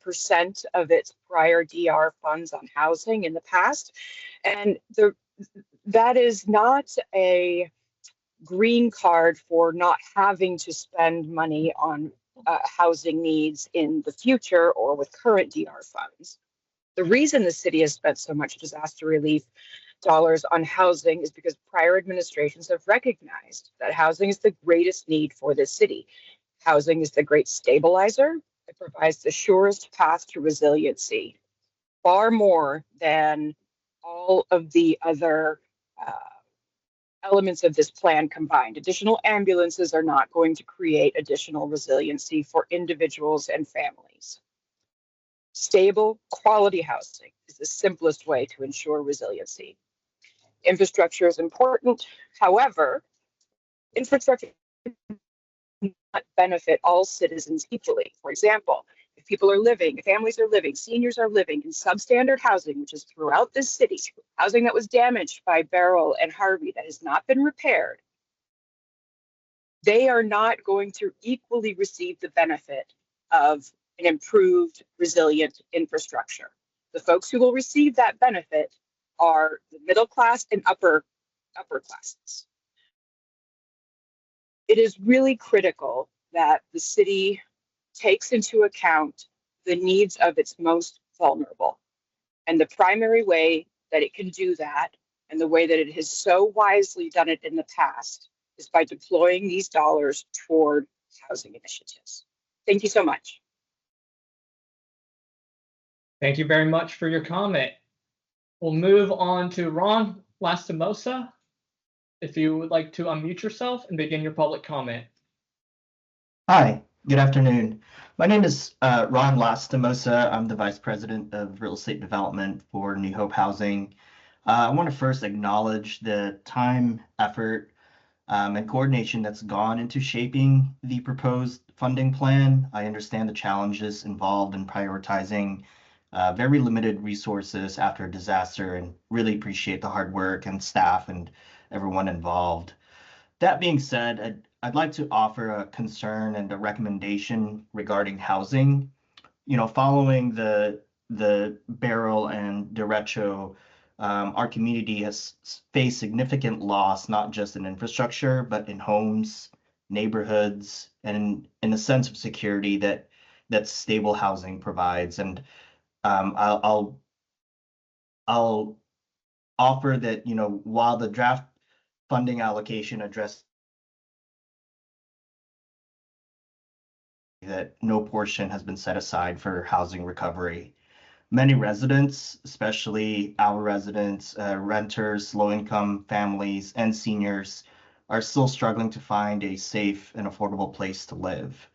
80% of its prior DR funds on housing in the past, and that is not a green card for not having to spend money on housing needs in the future or with current DR funds. The reason the city has spent so much disaster relief dollars on housing is because prior administrations have recognized that housing is the greatest need for this city. Housing is the great stabilizer. It provides the surest path to resiliency, far more than all of the other elements of this plan combined. Additional ambulances are not going to create additional resiliency for individuals and families. Stable, quality housing is the simplest way to ensure resiliency. Infrastructure is important. However, infrastructure does not benefit all citizens equally. For example, if families are living, seniors are living in substandard housing, which is throughout this city, housing that was damaged by Beryl and Harvey that has not been repaired, they are not going to equally receive the benefit of an improved, resilient infrastructure. The folks who will receive that benefit are the middle class and upper classes. It is really critical that the city takes into account the needs of its most vulnerable. And the primary way that it can do that, and the way that it has so wisely done it in the past, is by deploying these dollars toward housing initiatives. Thank you so much. Thank you very much for your comment. We'll move on to Ron Lastimosa. if you would like to unmute yourself and begin your public comment. Hi, good afternoon. My name is Ron Lastimosa. I'm the Vice President of Real Estate Development for New Hope Housing. I want to first acknowledge the time, effort, and coordination that's gone into shaping the proposed funding plan. I understand the challenges involved in prioritizing very limited resources after a disaster and really appreciate the hard work and staff and everyone involved. That being said, I'd like to offer a concern and a recommendation regarding housing. Following the Beryl and Derecho, our community has faced significant loss, not just in infrastructure, but in homes, neighborhoods, and in a sense of security that stable housing provides. And I'll offer that, while the draft funding allocation addressed that no portion has been set aside for housing recovery. Many residents, especially our residents, renters, low-income families, and seniors, are still struggling to find a safe and affordable place to live.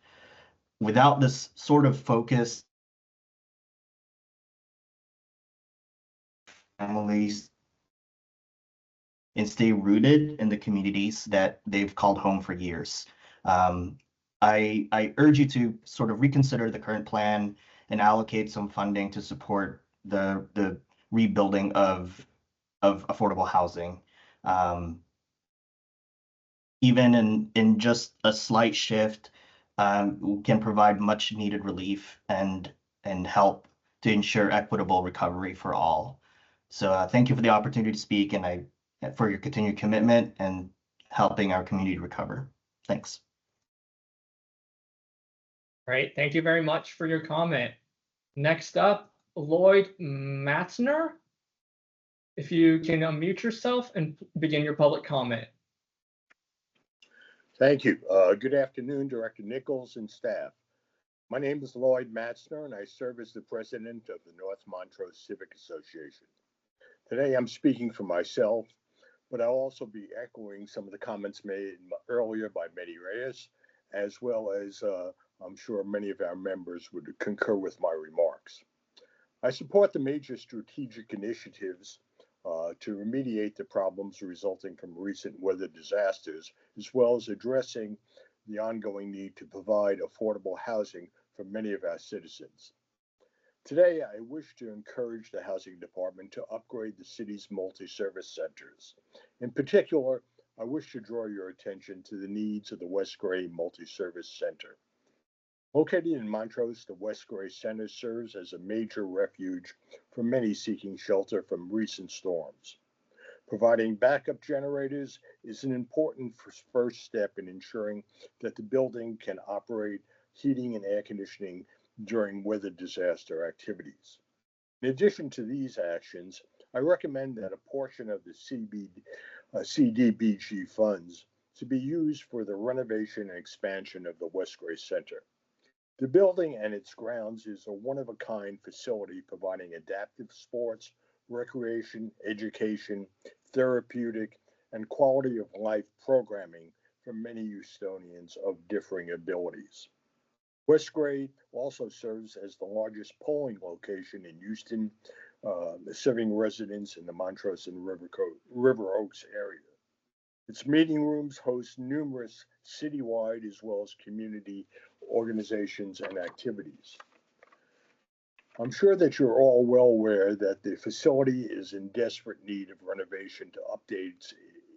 Without this sort of focus, families and stay rooted in the communities that they've called home for years. I urge you to sort of reconsider the current plan and allocate some funding to support the rebuilding of affordable housing. Even in just a slight shift can provide much needed relief and help to ensure equitable recovery for all. So thank you for the opportunity to speak and for your continued commitment and helping our community recover. Thanks. All right, thank you very much for your comment. Next up, Lloyd Matzner. If you can unmute yourself and begin your public comment. Thank you. Good afternoon, Director Nichols and staff. My name is Lloyd Matzner, and I serve as the president of the North Montrose Civic Association. Today, I'm speaking for myself, but I'll also be echoing some of the comments made earlier by Betty Reyes, as well as I'm sure many of our members would concur with my remarks. I support the major strategic initiatives to remediate the problems resulting from recent weather disasters, as well as addressing the ongoing need to provide affordable housing for many of our citizens. Today, I wish to encourage the Housing Department to upgrade the city's multi-service centers. In particular, I wish to draw your attention to the needs of the West Gray Multi-Service Center. Located in Montrose, the West Gray Center serves as a major refuge for many seeking shelter from recent storms. Providing backup generators is an important first step in ensuring that the building can operate heating and air conditioning during weather disaster activities. In addition to these actions, I recommend that a portion of the CDBG funds to be used for the renovation and expansion of the West Gray Center. The building and its grounds is a one-of-a-kind facility providing adaptive sports, recreation, education, therapeutic, and quality of life programming for many Houstonians of differing abilities. West Gray also serves as the largest polling location in Houston, serving residents in the Montrose and River Oaks area. Its meeting rooms host numerous citywide as well as community organizations and activities. I'm sure that you're all well aware that the facility is in desperate need of renovation to update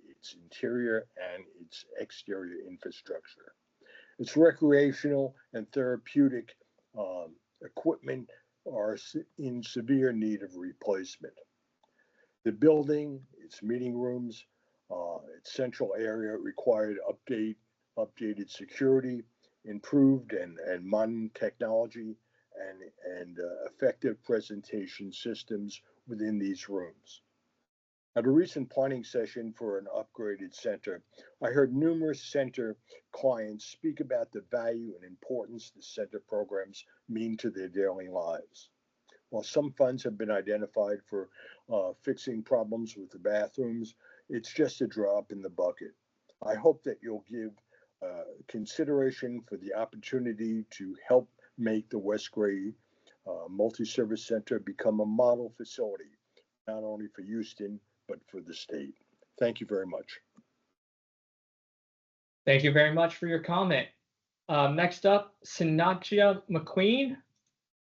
its interior and its exterior infrastructure. Its recreational and therapeutic equipment are in severe need of replacement. The building, its meeting rooms, its central area required updated security, improved and modern technology, and effective presentation systems within these rooms. At a recent planning session for an upgraded center, I heard numerous center clients speak about the value and importance the center programs mean to their daily lives. While some funds have been identified for fixing problems with the bathrooms, it's just a drop in the bucket. I hope that you'll give consideration for the opportunity to help make the West Gray Multi-Service Center become a model facility, not only for Houston, but for the state. Thank you very much. Thank you very much for your comment. Next up, Sinachia McQueen.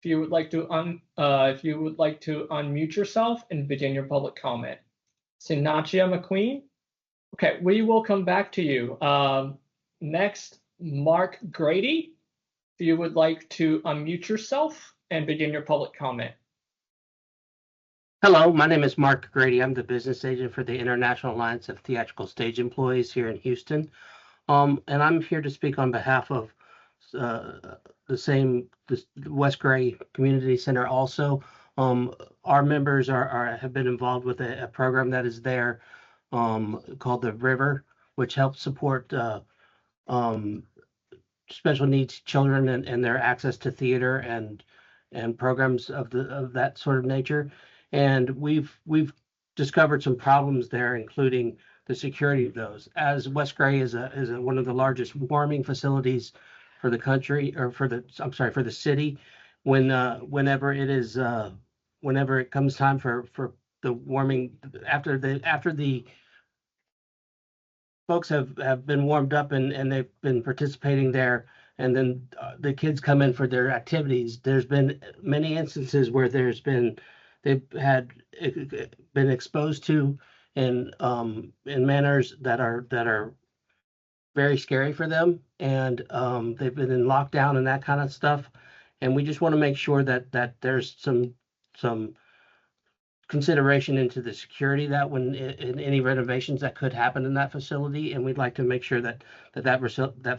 If you would like to unmute yourself and begin your public comment. Sinachia McQueen. Okay, we will come back to you. Next, Mark Grady. If you would like to unmute yourself and begin your public comment. Hello, my name is Mark Grady. I'm the business agent for the International Alliance of Theatrical Stage Employees here in Houston. And I'm here to speak on behalf of the West Gray Community Center also. Our members have been involved with a program that is there called The River, which helps support special needs children and their access to theater and programs of that sort of nature. And we've discovered some problems there, including the security of those. As West Gray is one of the largest warming facilities for the country, or for the city, whenever it comes time for the warming, after the folks have been warmed up and they've been participating there, and then the kids come in for their activities. There's been many instances where they've been exposed to in manners that are very scary for them, and they've been in lockdown and that kind of stuff. And we just want to make sure that there's some consideration into the security that when in any renovations that could happen in that facility, and we'd like to make sure that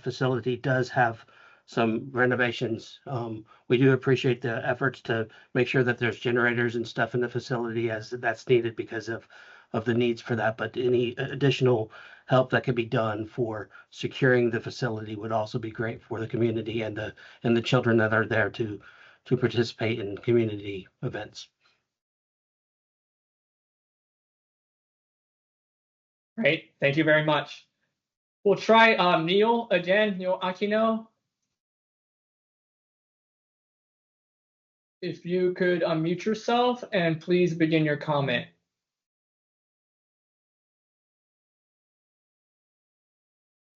facility does have some renovations. We do appreciate the efforts to make sure that there's generators and stuff in the facility as that's needed because of the needs for that, but any additional help that could be done for securing the facility would also be great for the community and the children that are there to participate in community events. Great, thank you very much. We'll try Neil again, Neil Aquino. If you could unmute yourself and please begin your comment.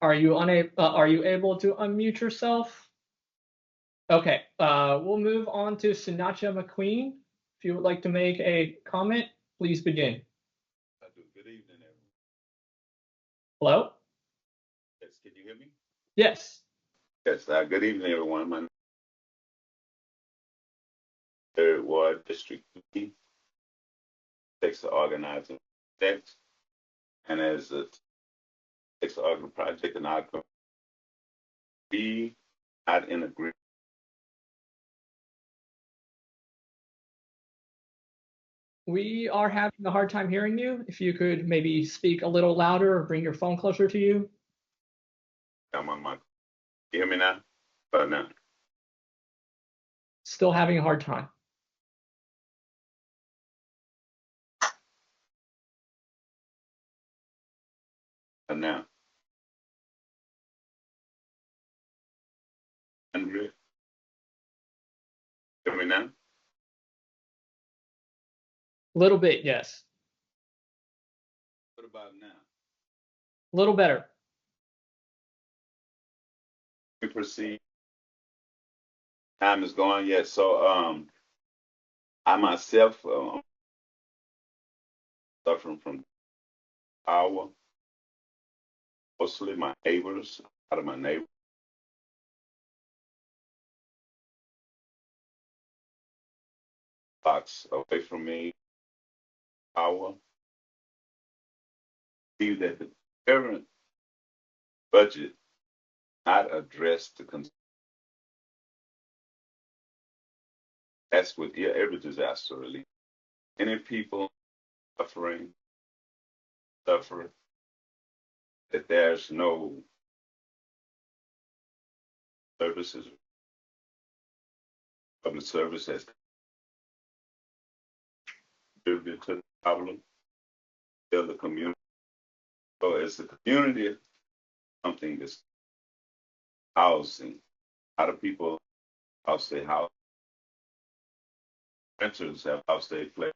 Are you able to unmute yourself? Okay, we'll move on to Sinachia McQueen. If you would like to make a comment, please begin. Good evening, everyone. Hello? Yes, can you hear me? Yes. Yes, good evening, everyone. My name is Third Ward District 3, takes the organizing steps, and as a takes the organizing project and outcome, be not in agreement. We are having a hard time hearing you. If you could maybe speak a little louder or bring your phone closer to you. I'm on my. You hear me now? But now. Still having a hard time. But now. 100. Hear me now? A little bit, yes. What about now? A little better. We proceed. Time is going. Yes. So I myself suffering from power. Mostly my neighbors, out of my neighbors. Blocks away from me. Power. See that the current budget not addressed the concern. That's with every disaster relief. Any people suffer, that there's no services, public service that's contributed to the problem, build the community. So it's a community, something that's housing. A lot of people outstate house renters have outstate place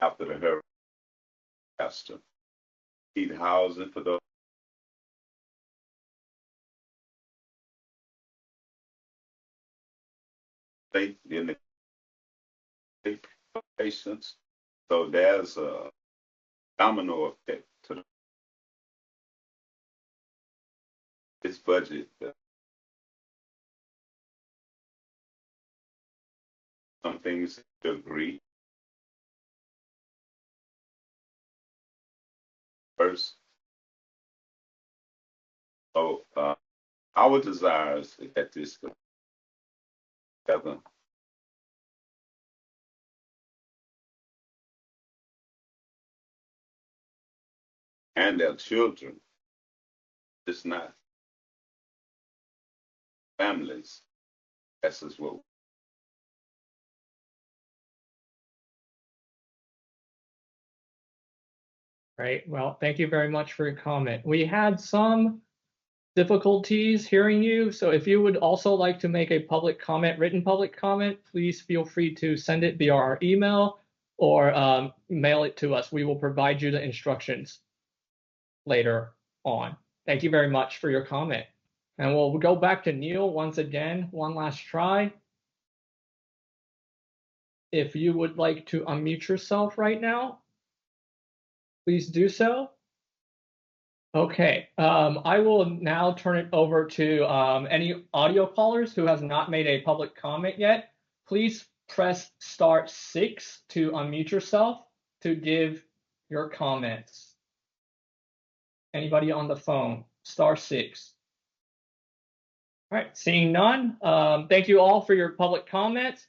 after the hurricane disaster. Need housing for those. They in the patients. So there's a domino effect to this budget. Some things to agree. First, so our desires that this go together and their children. It's not families. That's just what. Right. Well, thank you very much for your comment. We had some difficulties hearing you, so if you would also like to make a public comment, written public comment, please feel free to send it via our email or mail it to us. We will provide you the instructions later on. Thank you very much for your comment. And we'll go back to Neil once again, one last try. If you would like to unmute yourself right now, please do so. Okay, I will now turn it over to any audio callers who has not made a public comment yet. Please press *6 to unmute yourself to give your comments. Anybody on the phone, *6. All right, seeing none, thank you all for your public comments.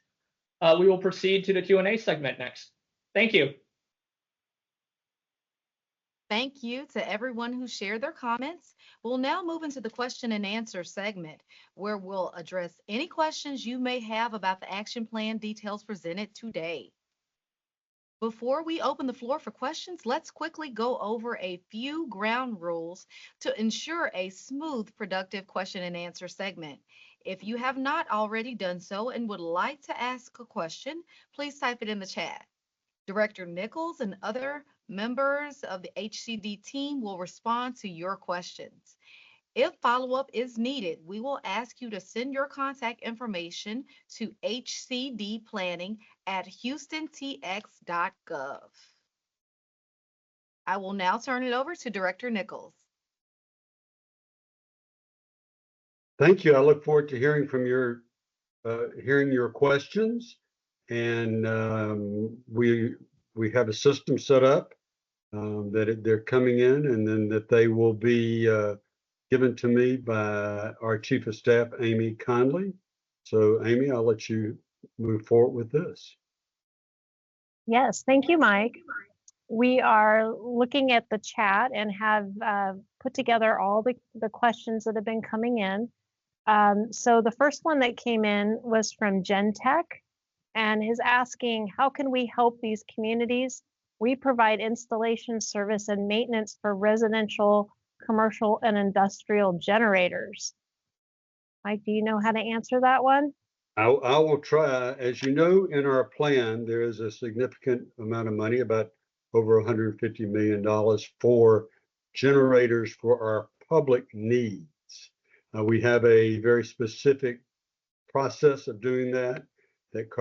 We will proceed to the Q&A segment next. Thank you. Thank you to everyone who shared their comments. We'll now move into the question and answer segment, where we'll address any questions you may have about the action plan details presented today. Before we open the floor for questions, let's quickly go over a few ground rules to ensure a smooth, productive question and answer segment. If you have not already done so and would like to ask a question, please type it in the chat. Director Nichols and other members of the HCD team will respond to your questions. If follow-up is needed, we will ask you to send your contact information to hcdplanning@houstontx.gov. I will now turn it over to Director Nichols. Thank you. I look forward to hearing from hearing your questions. And we have a system set up that they're coming in, and then that they will be given to me by our Chief of Staff, Amy Conley. So, Amy, I'll let you move forward with this. Yes, thank you, Mike. We are looking at the chat and have put together all the questions that have been coming in. So the first one that came in was from Gentech, and is asking, how can we help these communities? We provide installation service and maintenance for residential, commercial, and industrial generators. Mike, do you know how to answer that one? I will try. As you know, in our plan, there is a significant amount of money, about over $150 million for generators for our public needs. We have a very specific process of doing that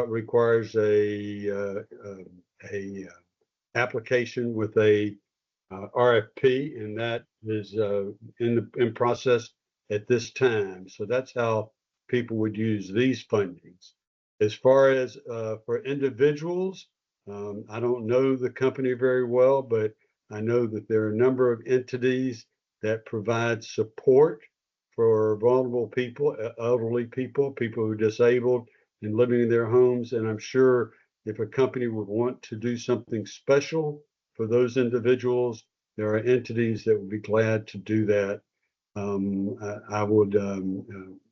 requires a application with a RFP, and that is in process at this time. So that's how people would use these fundings. As far as for individuals, I don't know the company very well, but I know that there are a number of entities that provide support for vulnerable people, elderly people, people who are disabled and living in their homes. And I'm sure if a company would want to do something special for those individuals, there are entities that would be glad to do that. I would,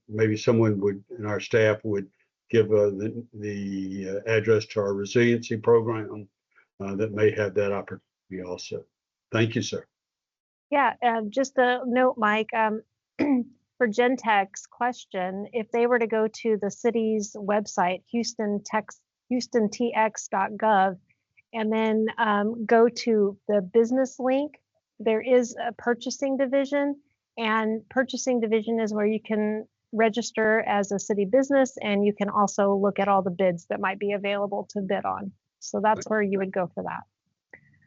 maybe someone would, in our staff would give the address to our resiliency program that may have that opportunity also. Thank you, sir. Yeah, just a note, Mike, for Gentech's question, if they were to go to the city's website, houstontx.gov, and then go to the business link, there is a purchasing division, and purchasing division is where you can register as a city business, and you can also look at all the bids that might be available to bid on. So that's where you would go for that.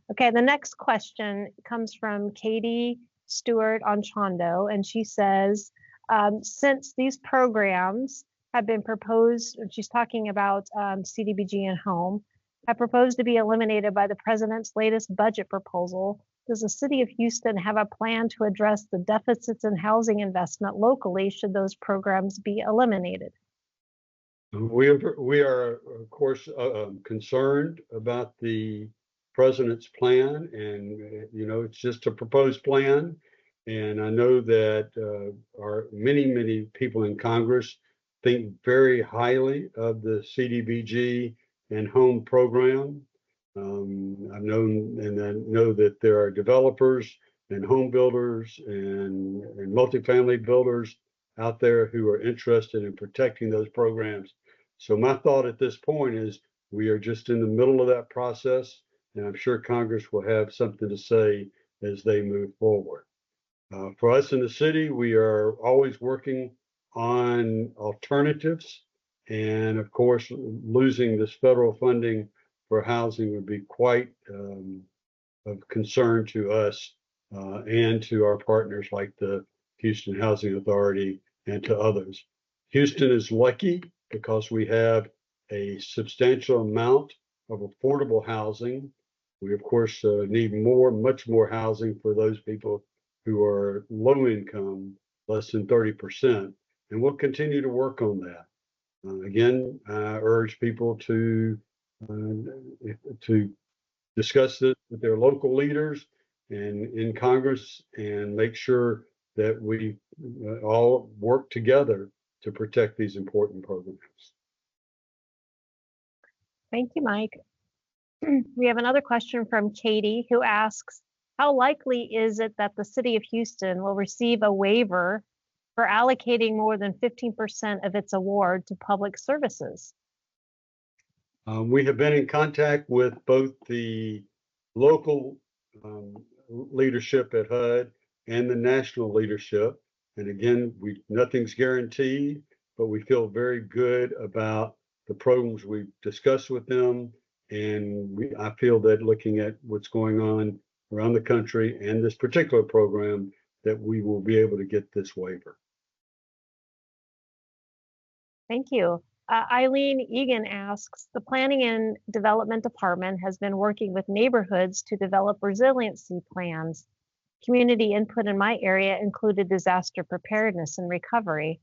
Okay, the next question comes from Katie Stewart Anchondo, and she says, since these programs have been proposed, and she's talking about CDBG and home, have proposed to be eliminated by the president's latest budget proposal, does the city of Houston have a plan to address the deficits in housing investment locally should those programs be eliminated? We are of course, concerned about the president's plan, and it's just a proposed plan. And I know that many people in Congress think very highly of the CDBG and home program. I know that there are developers and home builders and multifamily builders out there who are interested in protecting those programs. So my thought at this point is we are just in the middle of that process, and I'm sure Congress will have something to say as they move forward. For us in the city, we are always working on alternatives, and of course, losing this federal funding for housing would be quite of concern to us and to our partners like the Houston Housing Authority and to others. Houston is lucky because we have a substantial amount of affordable housing. We, of course, need much more housing for those people who are low income, less than 30%, and we'll continue to work on that. Again, I urge people to discuss this with their local leaders and in Congress and make sure that we all work together to protect these important programs. Thank you, Mike. We have another question from Katie who asks, how likely is it that the city of Houston will receive a waiver for allocating more than 15% of its award to public services? We have been in contact with both the local leadership at HUD and the national leadership. And again, nothing's guaranteed, but we feel very good about the programs we've discussed with them. And I feel that looking at what's going on around the country and this particular program, that we will be able to get this waiver. Thank you. Eileen Egan asks, the Planning and Development Department has been working with neighborhoods to develop resiliency plans. Community input in my area included disaster preparedness and recovery.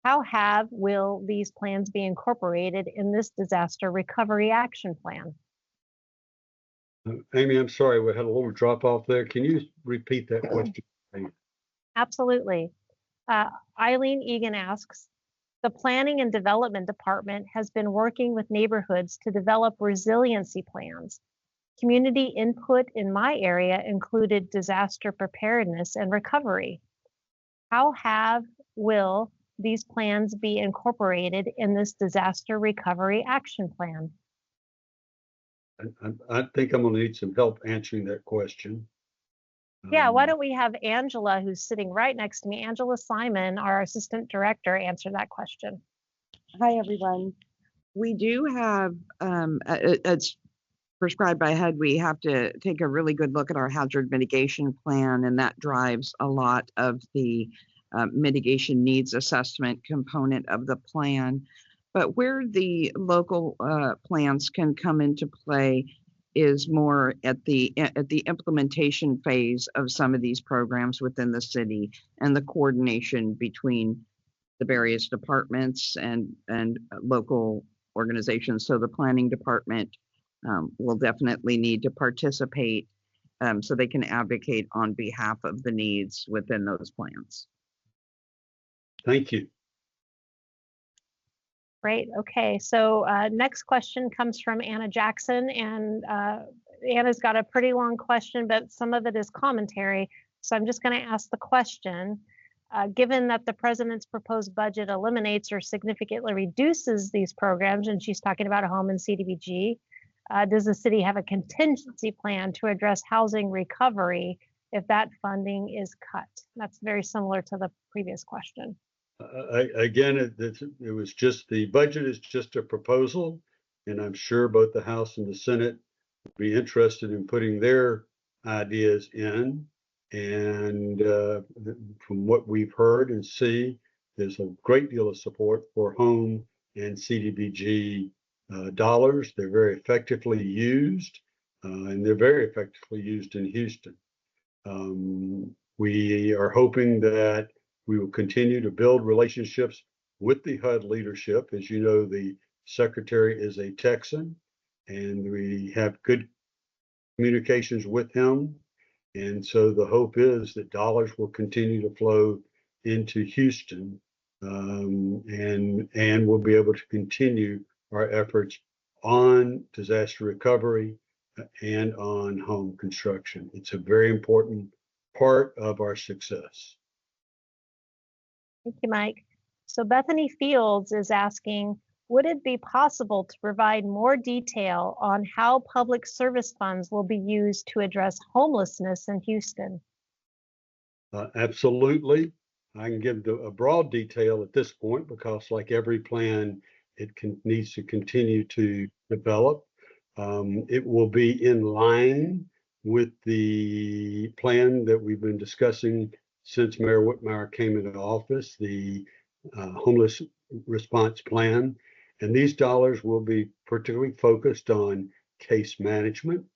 How will these plans be incorporated in this disaster recovery action plan? Amy, I'm sorry, we had a little drop off there. Can you repeat that question? Absolutely. Eileen Egan asks, the Planning and Development Department has been working with neighborhoods to develop resiliency plans. Community input in my area included disaster preparedness and recovery. How will these plans be incorporated in this disaster recovery action plan? I think I'm going to need some help answering that question. Yeah, why don't we have Angela, who's sitting right next to me, Angela Simon, our Assistant Director, answer that question. Hi, everyone. We do have, it's prescribed by HUD, we have to take a really good look at our hazard mitigation plan, and that drives a lot of the mitigation needs assessment component of the plan. But where the local plans can come into play is more at the implementation phase of some of these programs within the city and the coordination between the various departments and local organizations. So the planning department will definitely need to participate so they can advocate on behalf of the needs within those plans. Thank you. Great. Okay. So next question comes from Anna Jackson, and Anna's got a pretty long question, but some of it is commentary. So I'm just going to ask the question. Given that the president's proposed budget eliminates or significantly reduces these programs, and she's talking about home and CDBG, does the city have a contingency plan to address housing recovery if that funding is cut? That's very similar to the previous question. Again, it was just, the budget is just a proposal, and I'm sure both the House and the Senate would be interested in putting their ideas in. And from what we've heard and see, there's a great deal of support for home and CDBG dollars. They're very effectively used, and they're very effectively used in Houston. We are hoping that we will continue to build relationships with the HUD leadership. As you know, the secretary is a Texan, and we have good communications with him. And so the hope is that dollars will continue to flow into Houston, and we'll be able to continue our efforts on disaster recovery and on home construction. It's a very important part of our success. Thank you, Mike. So Bethany Fields is asking, would it be possible to provide more detail on how public service funds will be used to address homelessness in Houston? Absolutely. I can give a broad detail at this point because, like every plan, it needs to continue to develop. It will be in line with the plan that we've been discussing since Mayor Whitmire came into office, the homeless response plan. And these dollars will be particularly focused on case management,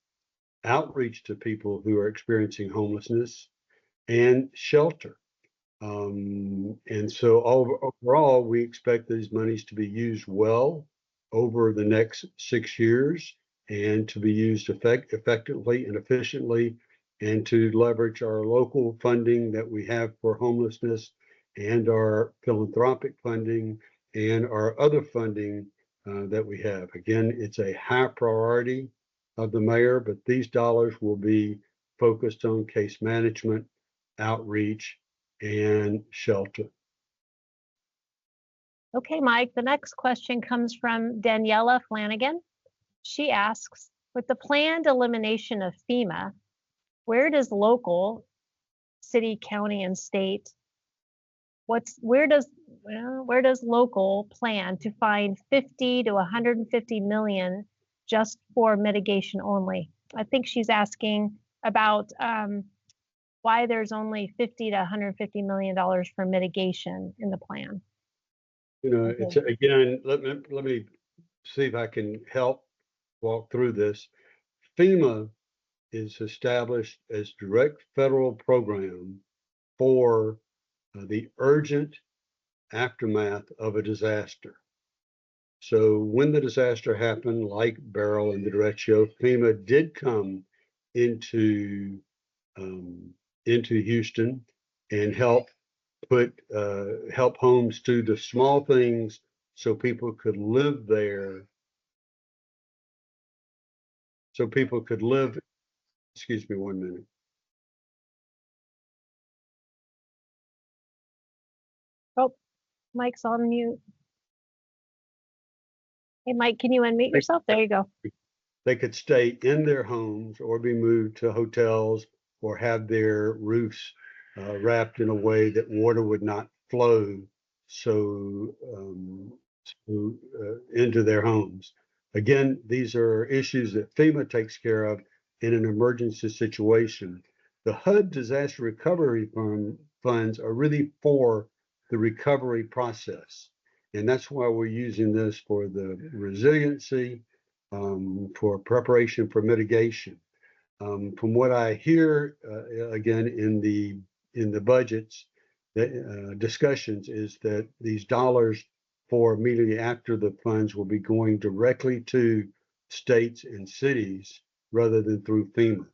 outreach to people who are experiencing homelessness, and shelter. And so overall, we expect these monies to be used well over the next 6 years and to be used effectively and efficiently, and to leverage our local funding that we have for homelessness and our philanthropic funding and our other funding that we have. Again, it's a high priority of the mayor, but these dollars will be focused on case management, outreach, and shelter. Okay, Mike, the next question comes from Daniela Flanagan. She asks, with the planned elimination of FEMA, where does local, city, county, and state, where does local plan to find 50 to 150 million just for mitigation only? I think she's asking about why there's only 50 to 150 million dollars for mitigation in the plan. You know, it's again, let me see if I can help walk through this. FEMA is established as direct federal program for the urgent aftermath of a disaster. So when the disaster happened, like Beryl and the Derecho, FEMA did come into Houston and help homes do the small things so people could live there. So people could live. Excuse me 1 minute. Oh, Mike's on mute. Hey, Mike, can you unmute yourself? There you go. They could stay in their homes or be moved to hotels or have their roofs wrapped in a way that water would not flow into their homes. Again, these are issues that FEMA takes care of in an emergency situation. The HUD disaster recovery funds are really for the recovery process. And that's why we're using this for the resiliency, for preparation for mitigation. From what I hear, again, in the budgets discussions, is that these dollars for immediately after the funds will be going directly to states and cities rather than through FEMA.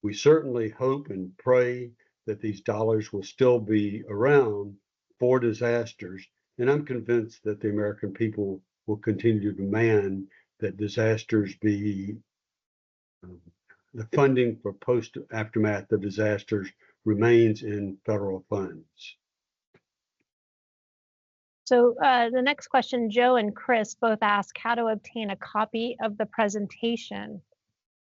We certainly hope and pray that these dollars will still be around for disasters. And I'm convinced that the American people will continue to demand that disasters be the funding for post aftermath of disasters remains in federal funds. So the next question, Joe and Chris both ask how to obtain a copy of the presentation.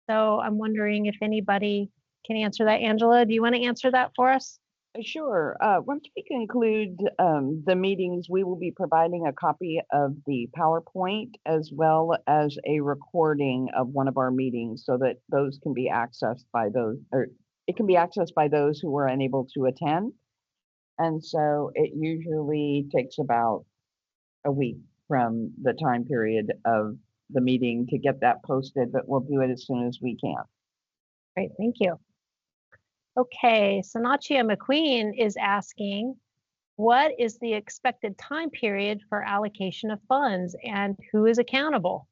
So I'm wondering if anybody can answer that. Angela, do you want to answer that for us? Sure. Once we conclude the meetings, we will be providing a copy of the PowerPoint as well as a recording of one of our meetings so that those can be accessed by those, or it can be accessed by those who were unable to attend. And so it usually takes about a week from the time period of the meeting to get that posted, but we'll do it as soon as we can. Great, thank you. Okay, Sanachia McQueen is asking, what is the expected time period for allocation of funds and who is accountable?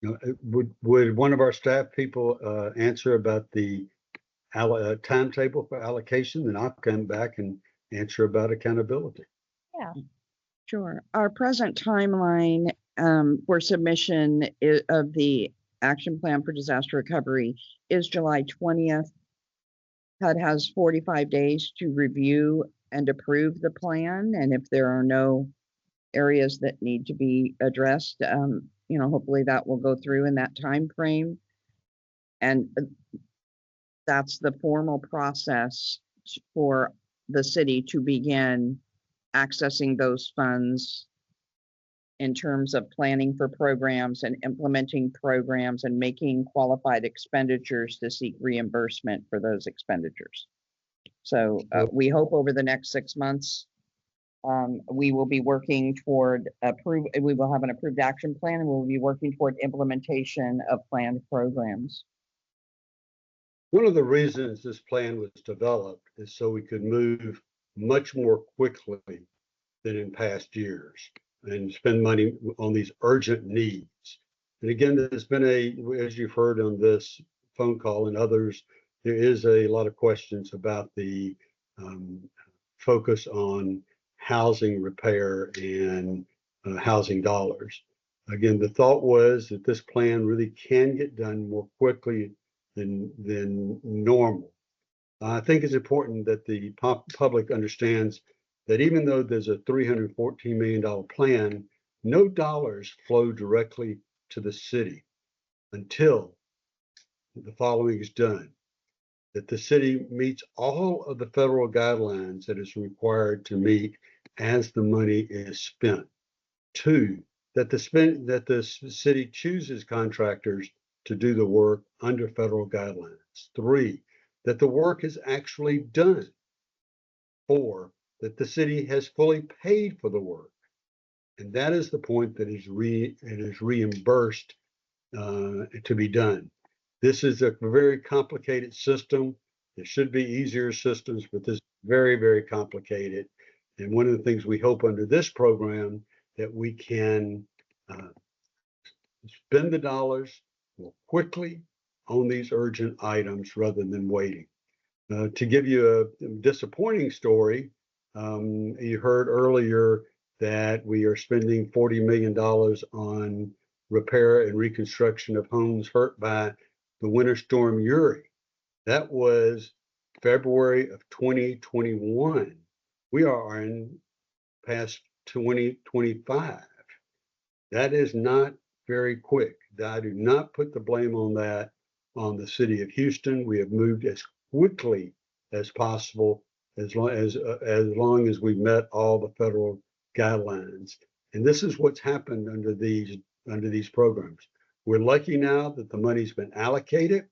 Would one of our staff people answer about the timetable for allocation? Then I'll come back and answer about accountability. Yeah. Sure. Our present timeline for submission of the action plan for disaster recovery is July 20th. HUD has 45 days to review and approve the plan. And if there are no areas that need to be addressed, hopefully that will go through in that time frame. And that's the formal process for the city to begin accessing those funds in terms of planning for programs and implementing programs and making qualified expenditures to seek reimbursement for those expenditures. So we hope over the next 6 months, we will be working toward we will have an approved action plan and we'll be working toward implementation of planned programs. One of the reasons this plan was developed is so we could move much more quickly than in past years and spend money on these urgent needs. And again, there's been as you've heard on this phone call and others, there is a lot of questions about the focus on housing repair and housing dollars. Again, the thought was that this plan really can get done more quickly than normal. I think it's important that the public understands that even though there's a $314 million plan, no dollars flow directly to the city until the following is done. That the city meets all of the federal guidelines that is required to meet as the money is spent. 2, that the city chooses contractors to do the work under federal guidelines. 3, that the work is actually done. 4, that the city has fully paid for the work. And that is the point that it is reimbursed to be done. This is a very complicated system. There should be easier systems, but this is very, very complicated. And one of the things we hope under this program that we can spend the dollars more quickly on these urgent items rather than waiting. To give you a disappointing story, you heard earlier that we are spending $40 million on repair and reconstruction of homes hurt by the winter storm Uri. That was February of 2021. We are in past 2025. That is not very quick. I do not put the blame on that on the city of Houston. We have moved as quickly as possible as long as we've met all the federal guidelines. And this is what's happened under these programs. We're lucky now that the money's been allocated.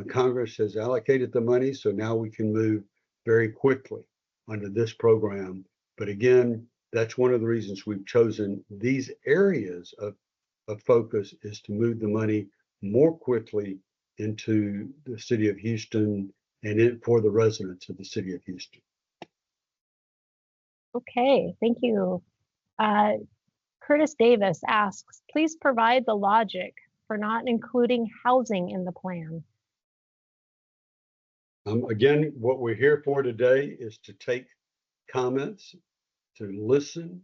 Congress has allocated the money, so now we can move very quickly under this program. But again, that's one of the reasons we've chosen these areas of focus is to move the money more quickly into the city of Houston and for the residents of the city of Houston. Okay, thank you. Curtis Davis asks, please provide the logic for not including housing in the plan. Again, what we're here for today is to take comments, to listen,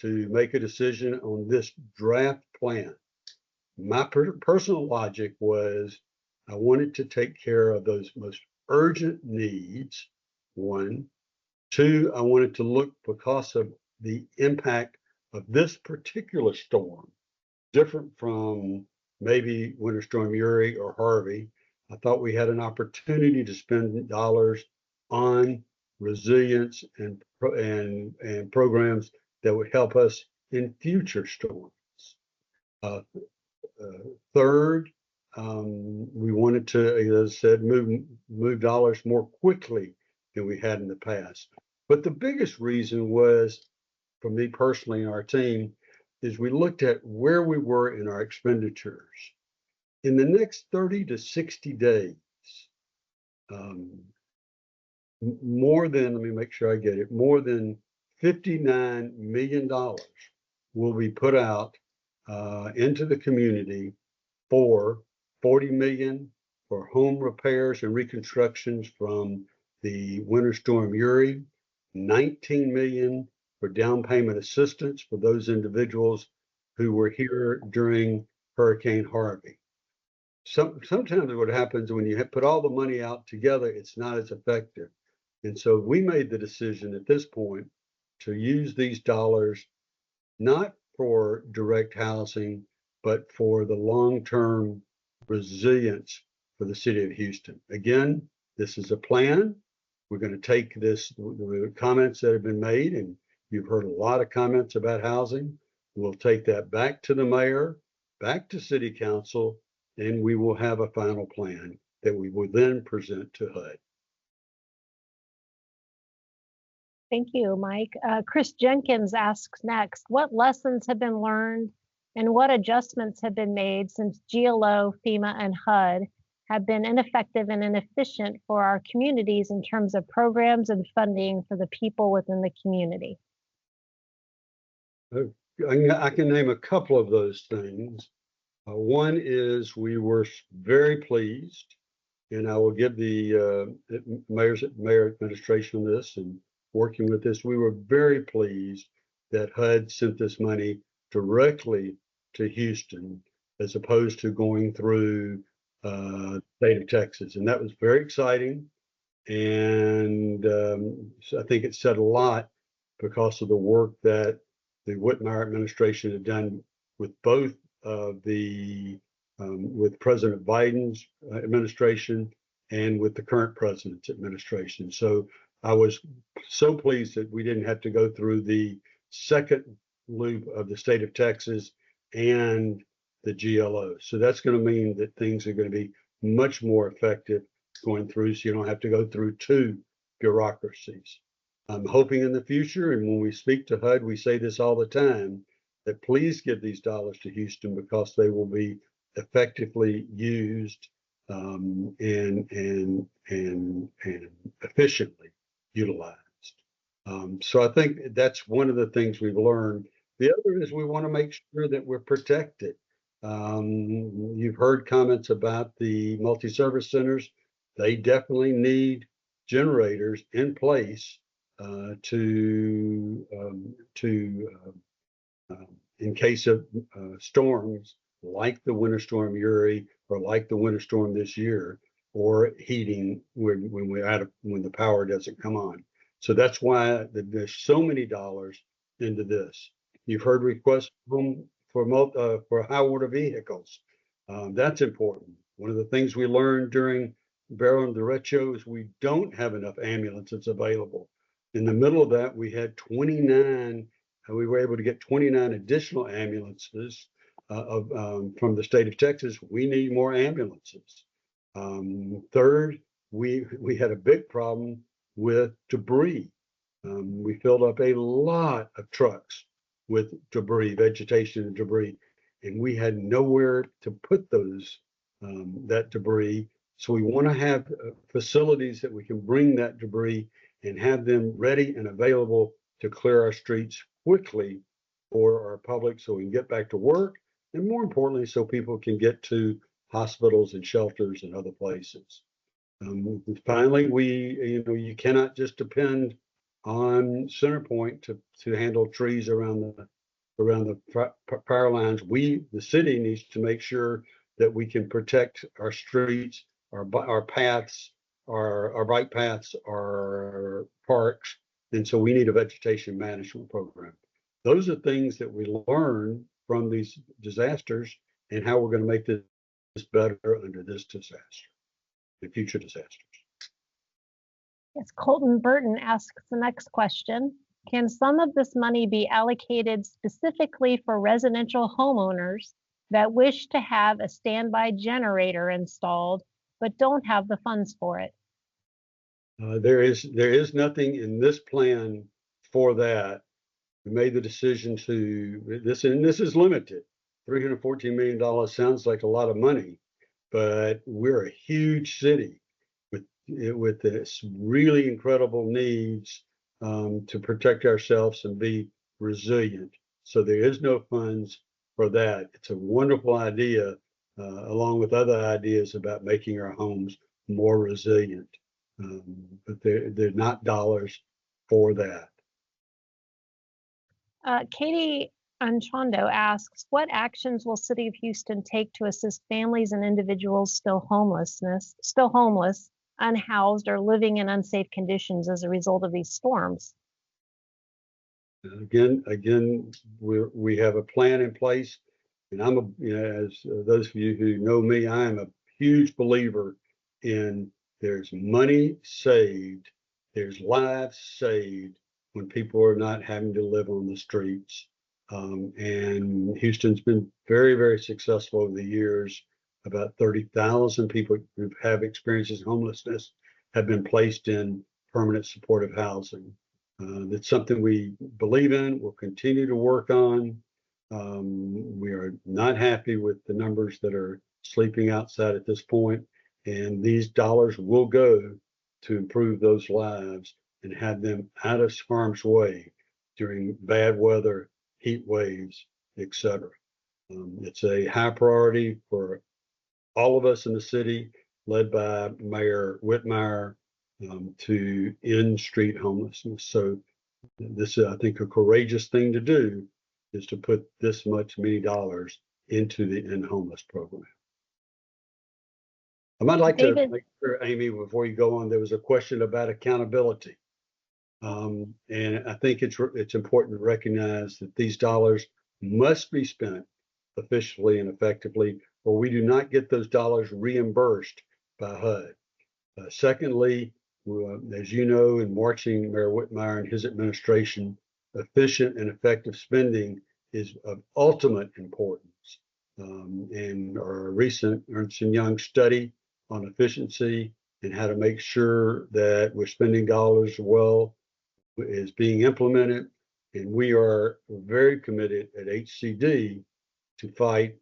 to make a decision on this draft plan. my personal logic was I wanted to take care of those most urgent needs, one. Two, I wanted to look because of the impact of this particular storm, different from maybe Winter Storm Uri or Harvey. I thought we had an opportunity to spend dollars on resilience and programs that would help us in future storms. Uh, Third, we wanted to, as I said, move dollars more quickly than we had in the past. But the biggest reason was, for me personally and our team, is we looked at where we were in our expenditures. In the next 30 to 60 days, more than, let me make sure I get it, more than $59 million will be put out into the community for 40 million for home repairs and reconstructions from the Winter Storm Uri, 19 million for down payment assistance for those individuals who were here during Hurricane Harvey. Sometimes what happens when you put all the money out together, it's not as effective. And so we made the decision at this point to use these dollars not for direct housing, but for the long-term resilience for the city of Houston. Again, this is a plan. We're going to take the comments that have been made, and you've heard a lot of comments about housing. We'll take that back to the mayor, back to city council, and we will have a final plan that we will then present to HUD. Thank you, Mike. Chris Jenkins asks next, what lessons have been learned and what adjustments have been made since GLO, FEMA, and HUD have been ineffective and inefficient for our communities in terms of programs and funding for the people within the community? I can name a couple of those things. One is we were very pleased, and I will give the mayor administration this and working with this. We were very pleased that HUD sent this money directly to Houston as opposed to going through the state of Texas, and that was very exciting. And so I think it said a lot because of the work that the Whitmire administration had done with both with President Biden's administration and with the current president's administration. So I was so pleased that we didn't have to go through the second loop of the state of Texas and the GLO. So that's going to mean that things are going to be much more effective going through, so you don't have to go through two bureaucracies. I'm hoping in the future, and when we speak to HUD, we say this all the time, that please give these dollars to Houston because they will be effectively used and efficiently utilized. So I think that's one of the things we've learned. The other is we want to make sure that we're protected. You've heard comments about the multi-service centers. They definitely need generators in place in case of storms like the Winter Storm Uri or like the Winter Storm this year, or heating when the power doesn't come on. So that's why there's so many dollars into this. You've heard requests for high water vehicles. That's important. One of the things we learned during Beryl and Derecho is we don't have enough ambulances available. In the middle of that, we had 29. We were able to get 29 additional ambulances from the state of Texas. We need more ambulances. Third, we had a big problem with debris. We filled up a lot of trucks with debris, vegetation and debris, and we had nowhere to put that debris. So we want to have facilities that we can bring that debris and have them ready and available to clear our streets quickly for our public so we can get back to work, and more importantly, so people can get to hospitals and shelters and other places. Finally, you cannot just depend on CenterPoint to handle trees around around the power lines. The city needs to make sure that we can protect our streets, our paths, our bike paths, our parks. And so we need a vegetation management program. Those are things that we learn from these disasters and how we're going to make this better under this disaster and future disasters. Yes, Colton Burton asks the next question. Can some of this money be allocated specifically for residential homeowners that wish to have a standby generator installed but don't have the funds for it? There is nothing in this plan for that. We made the decision to this, and this is limited. $314 million sounds like a lot of money, but we're a huge city with this really incredible needs to protect ourselves and be resilient. So there is no funds for that. It's a wonderful idea, along with other ideas about making our homes more resilient. But they're not dollars for that. Katie Anchondo asks, what actions will City of Houston take to assist families and individuals still homeless, unhoused, or living in unsafe conditions as a result of these storms? Again, we have a plan in place, and as those of you who know me, I am a huge believer in there's money saved, there's lives saved when people are not having to live on the streets. And Houston's been very, very successful over the years. About 30,000 people who have experiences homelessness have been placed in permanent supportive housing. That's something we believe in, we'll continue to work on. We are not happy with the numbers that are sleeping outside at this point, and these dollars will go to improve those lives and have them out of harm's way during bad weather, heat waves, etc. It's a high priority for all of us in the city, led by Mayor Whitmire, to end street homelessness. So this is, I think, a courageous thing to do, is to put this many dollars into the end homeless program. I might like to make sure, Amy, before you go on, there was a question about accountability. And I think it's important to recognize that these dollars must be spent efficiently and effectively, or we do not get those dollars reimbursed by HUD. Secondly, as you know, in watching Mayor Whitmire and his administration, efficient and effective spending is of ultimate importance. And our recent Ernst & Young study on efficiency and how to make sure that we're spending dollars well is being implemented. And we are very committed at HCD to fight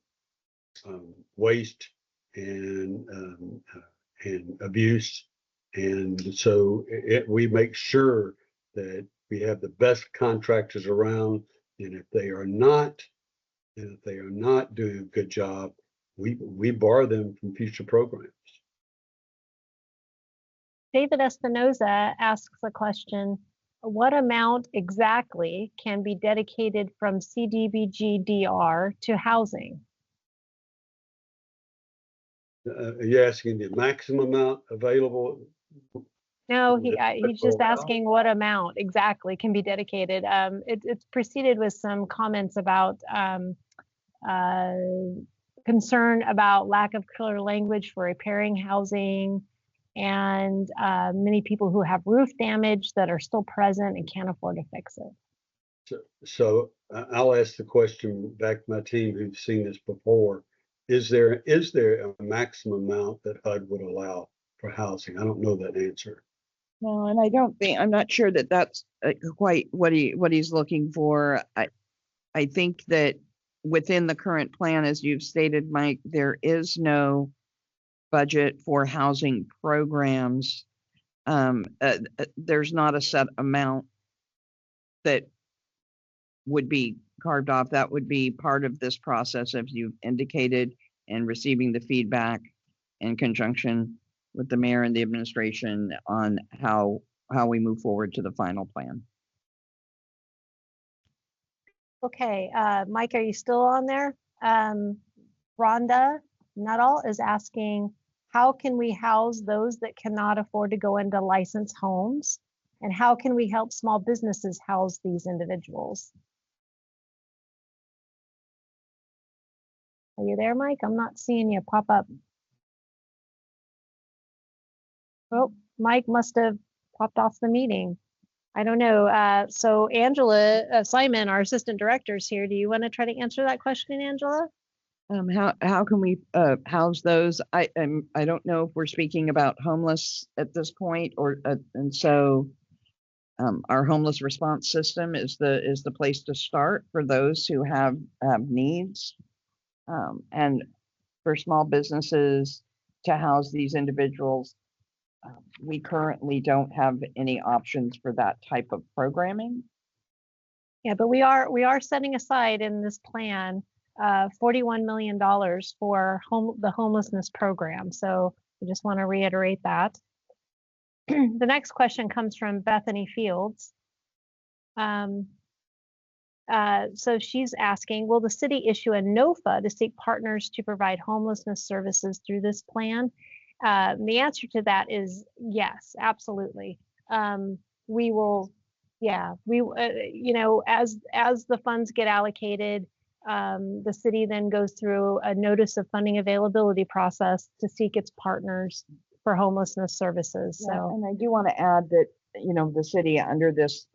waste and abuse. And so we make sure that we have the best contractors around. And if they are not doing a good job, we bar them from future programs. David Espinoza asks a question. What amount exactly can be dedicated from CDBG-DR to housing? Are you asking the maximum amount available? No, he's just asking what amount exactly can be dedicated. It's preceded with some comments about concern about lack of clear language for repairing housing, and many people who have roof damage that are still present and can't afford to fix it. So I'll ask the question back to my team who've seen this before. Is there a maximum amount that HUD would allow for housing? I don't know that answer. No, and I'm not sure that that's quite what he's looking for. I think that within the current plan, as you've stated, Mike, there is no budget for housing programs. There's not a set amount that would be carved off. That would be part of this process, as you indicated, and receiving the feedback in conjunction with the mayor and the administration on how we move forward to the final plan. Okay, Mike, are you still on there? Rhonda Nuttall is asking, how can we house those that cannot afford to go into licensed homes? And how can we help small businesses house these individuals? Are you there, Mike? I'm not seeing you pop up. Oh, Mike must have popped off the meeting. I don't know. So Angela Simon, our assistant director, is here. Do you want to try to answer that question, Angela? How can we house those? I don't know if we're speaking about homeless at this point, or and so our homeless response system is the place to start for those who have needs, and for small businesses to house these individuals. We currently don't have any options for that type of programming. Yeah, but we are setting aside in this plan $41 million for the homelessness program. So I just want to reiterate that. The next question comes from Bethany Fields. So she's asking, will the city issue a NOFA to seek partners to provide homelessness services through this plan? The answer to that is yes, absolutely. We will, yeah, you know, as the funds get allocated, the city then goes through a notice of funding availability process to seek its partners for homelessness services. Yeah, so, and I do want to add that, you know, the city under this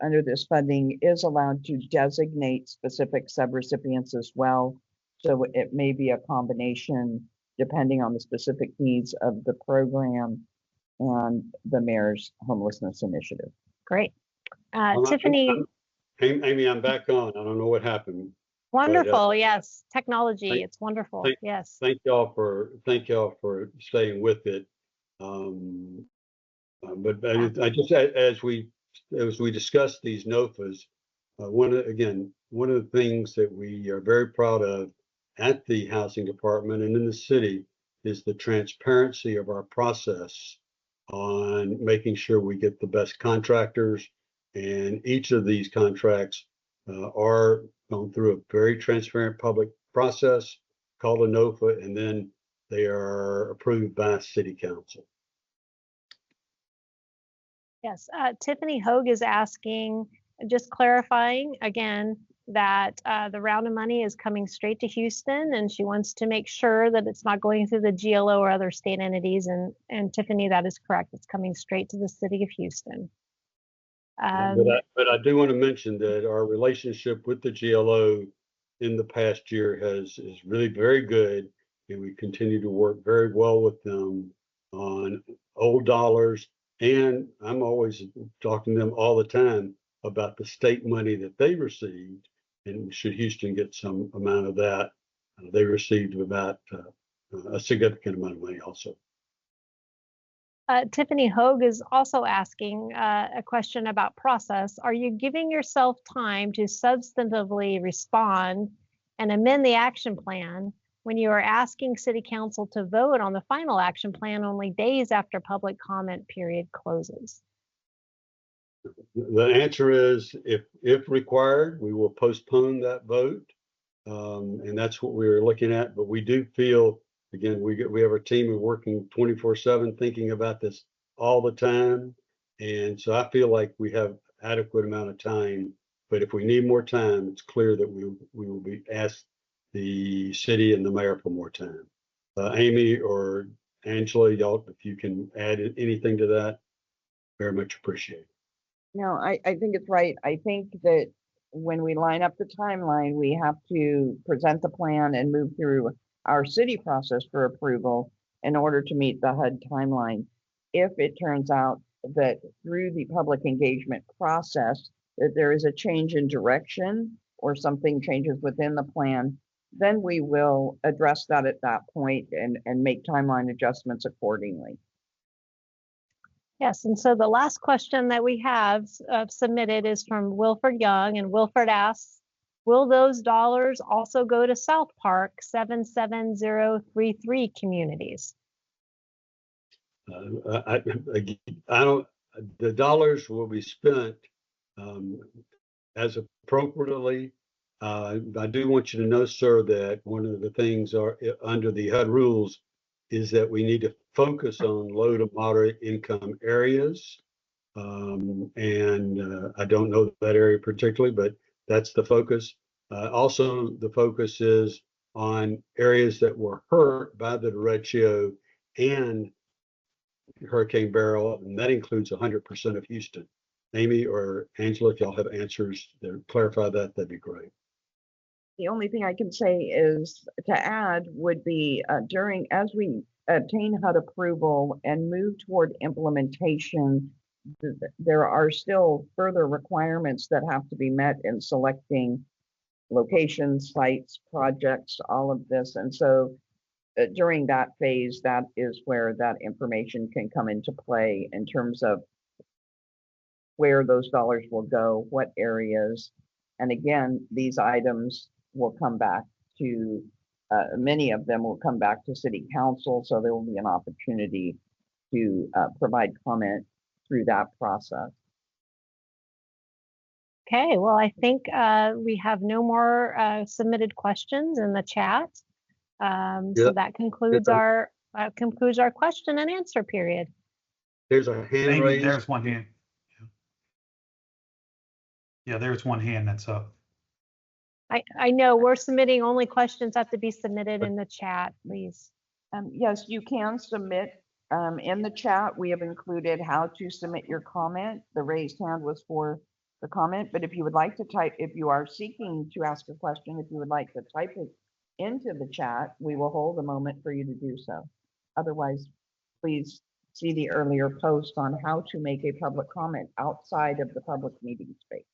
funding is allowed to designate specific subrecipients as well. So it may be a combination depending on the specific needs of the program and the mayor's homelessness initiative. Great. Well, Tiffany. Amy, I'm back on. I don't know what happened. Wonderful. But, yes. Technology. It's wonderful. Yes. Thank y'all for staying with it. But I just, as we discuss these NOFAs, one of the things that we are very proud of at the housing department and in the city is the transparency of our process on making sure we get the best contractors. And each of these contracts are going through a very transparent public process called a NOFA, and then they are approved by city council. Yes, Tiffany Hogue is asking, just clarifying again, that the round of money is coming straight to Houston, and she wants to make sure that it's not going through the GLO or other state entities. And Tiffany, that is correct. It's coming straight to the city of Houston. But I do want to mention that our relationship with the GLO in the past year is really very good, and we continue to work very well with them on old dollars. And I'm always talking to them all the time about the state money that they received, and should Houston get some amount of that, they received about a significant amount of money also. Tiffany Hogue is also asking a question about process. Are you giving yourself time to substantively respond and amend the action plan when you are asking City Council to vote on the final action plan only days after public comment period closes? The answer is, if required, we will postpone that vote. And that's what we were looking at. But we do feel, again, we have a team of working 24/7 thinking about this all the time. And so I feel like we have adequate amount of time. But if we need more time, it's clear that we will be asked the city and the mayor for more time. Amy or Angela, y'all, if you can add anything to that, very much appreciated. No, I think it's right. I think that when we line up the timeline, we have to present the plan and move through our city process for approval in order to meet the HUD timeline. If it turns out that through the public engagement process that there is a change in direction or something changes within the plan, then we will address that at that point and make timeline adjustments accordingly. Yes, and so the last question that we have submitted is from Wilford Young, and Wilford asks, will those dollars also go to South Park 77033 communities? I don't, the dollars will be spent as appropriately. I do want you to know, sir, that one of the things are under the HUD rules is that we need to focus on low to moderate income areas. I don't know that area particularly, but that's the focus. Also, the focus is on areas that were hurt by the derecho and Hurricane Beryl, and that includes 100% of Houston. Amy or Angela, if y'all have answers to clarify that, that'd be great. The only thing I can say is to add would be as we obtain HUD approval and move toward implementation, there are still further requirements that have to be met in selecting locations, sites, projects, all of this. And so during that phase, that is where that information can come into play in terms of where those dollars will go, what areas. And again, these items will come back to, many of them will come back to City Council, so there will be an opportunity to provide comment through that process. Okay, well, I think we have no more submitted questions in the chat. So that concludes our question and answer period. There's a hand raised. There's one hand. Yeah, there's one hand that's up. I know we're submitting, only questions have to be submitted in the chat, please. Yes, you can submit in the chat. We have included how to submit your comment. The raised hand was for the comment, but if you would like to type, if you are seeking to ask a question, if you would like to type it into the chat, we will hold a moment for you to do so. Otherwise, please see the earlier post on how to make a public comment outside of the public meeting space.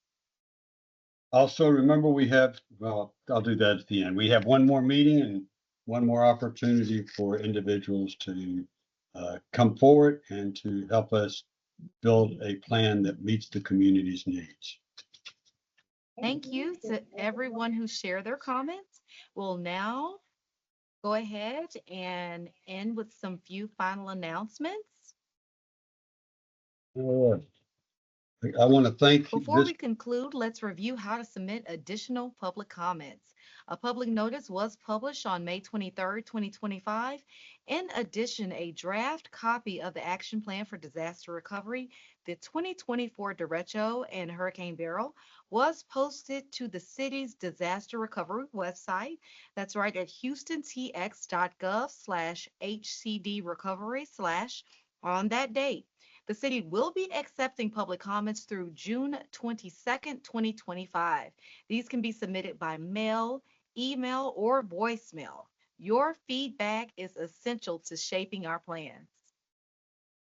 Also, remember we have, well, I'll do that at the end. We have one more meeting and one more opportunity for individuals to come forward and to help us build a plan that meets the community's needs. Thank you to everyone who shared their comments. We'll now go ahead and end with some few final announcements. All right. I want to thank Before we conclude, let's review how to submit additional public comments. A public notice was published on May 23rd, 2025. In addition, a draft copy of the Action Plan for Disaster Recovery, the 2024 Derecho and Hurricane Beryl, was posted to the city's disaster recovery website. That's right, at houstontx.gov/HCD recovery/ on that date. The city will be accepting public comments through June 22nd, 2025. These can be submitted by mail, email, or voicemail. Your feedback is essential to shaping our plans.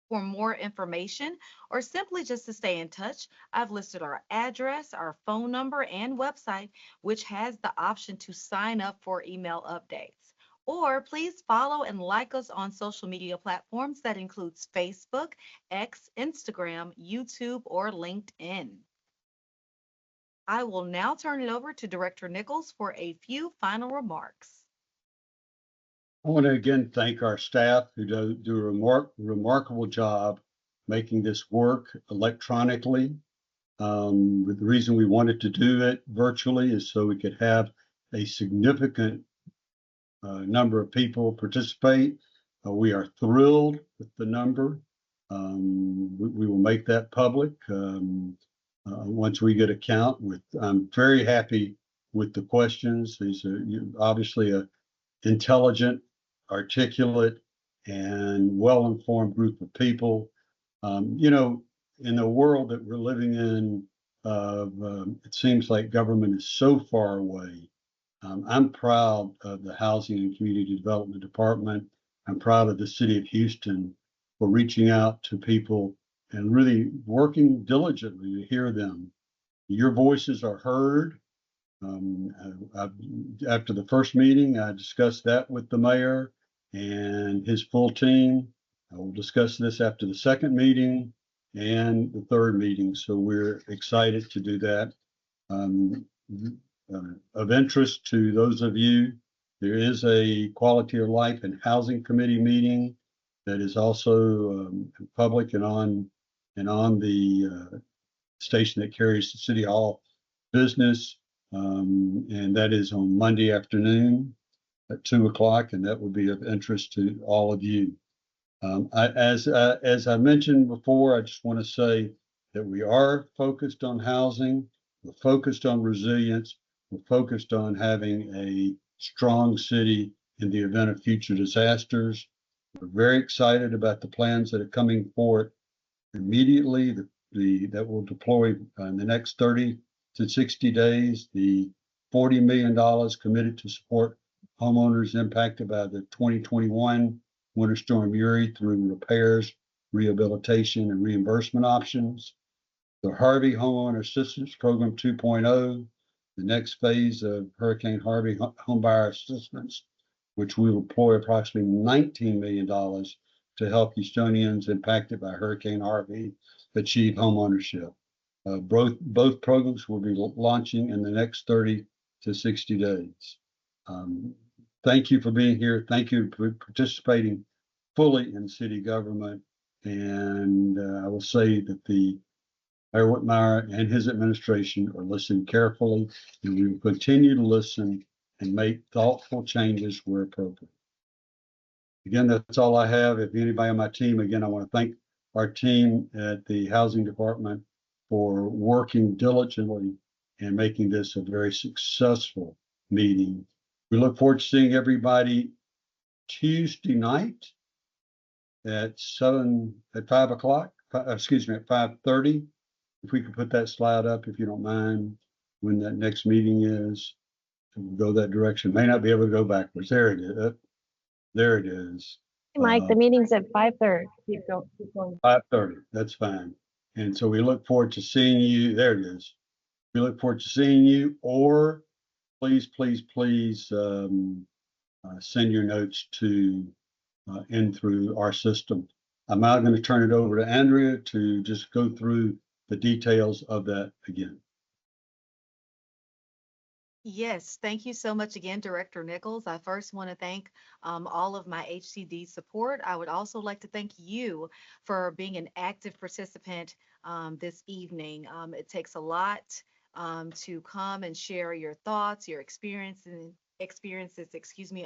For more information or simply just to stay in touch, I've listed our address, our phone number, and website, which has the option to sign up for email updates. Or please follow and like us on social media platforms that includes Facebook, X, Instagram, YouTube, or LinkedIn. I will now turn it over to Director Nichols for a few final remarks. I want to again thank our staff who do a remarkable job making this work electronically. The reason we wanted to do it virtually is so we could have a significant number of people participate. We are thrilled with the number. We will make that public once we get a count. I'm very happy with the questions. These are obviously a intelligent, articulate, and well-informed group of people. In the world that we're living in, it seems like government is so far away. I'm proud of the Housing and Community Development Department. I'm proud of the City of Houston for reaching out to people and really working diligently to hear them. Your voices are heard. After the first meeting, I discussed that with the mayor and his full team. I will discuss this after the second meeting and the third meeting. So we're excited to do that. Of interest to those of you, there is a Quality of Life and Housing Committee meeting that is also public and on the station that carries the City Hall business and that is on Monday afternoon at 2 o'clock, and that will be of interest to all of you. As I mentioned before, I just want to say that we are focused on housing, we're focused on resilience, we're focused on having a strong city in the event of future disasters. We're very excited about the plans that are coming forward immediately, that will deploy in the next 30 to 60 days, the $40 million committed to support homeowners impacted by the 2021 Winter Storm Uri through repairs, rehabilitation, and reimbursement options. The Harvey Homeowner Assistance Program 2.0, the next phase of Hurricane Harvey homebuyer assistance, which will deploy approximately $19 million to help Houstonians impacted by Hurricane Harvey achieve homeownership. Both programs will be launching in the next 30 to 60 days. Thank you for being here. Thank you for participating fully in city government. And I will say that the Mayor Whitmire and his administration are listening carefully, and we will continue to listen and make thoughtful changes where appropriate. Again, that's all I have. If anybody on my team, again, I want to thank our team at the Housing Department for working diligently and making this a very successful meeting. We look forward to seeing everybody Tuesday night at 5 o'clock, excuse me, at 5:30. If we could put that slide up, if you don't mind, when that next meeting is, we'll go that direction. May not be able to go backwards. There it is. There it is. Mike, the meeting's at 5:30. Keep going. 5:30. That's fine. And so we look forward to seeing you. There it is. We look forward to seeing you, or please send your notes to in through our system. I'm now going to turn it over to Andrea to just go through the details of that again. Yes, thank you so much again, Director Nichols. I first want to thank all of my HCD support. I would also like to thank you for being an active participant this evening. It takes a lot to come and share your thoughts, your experiences,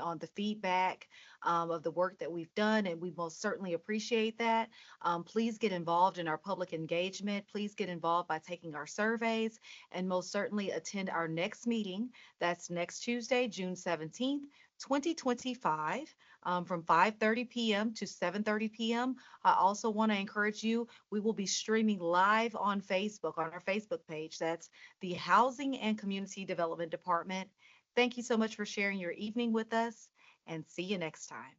on the feedback of the work that we've done, and we most certainly appreciate that. Please get involved in our public engagement. Please get involved by taking our surveys, and most certainly attend our next meeting. That's next Tuesday, June 17th, 2025, from 5:30 p.m. to 7:30 p.m. I also want to encourage you, we will be streaming live on Facebook, on our Facebook page. That's the Housing and Community Development Department. Thank you so much for sharing your evening with us, and see you next time.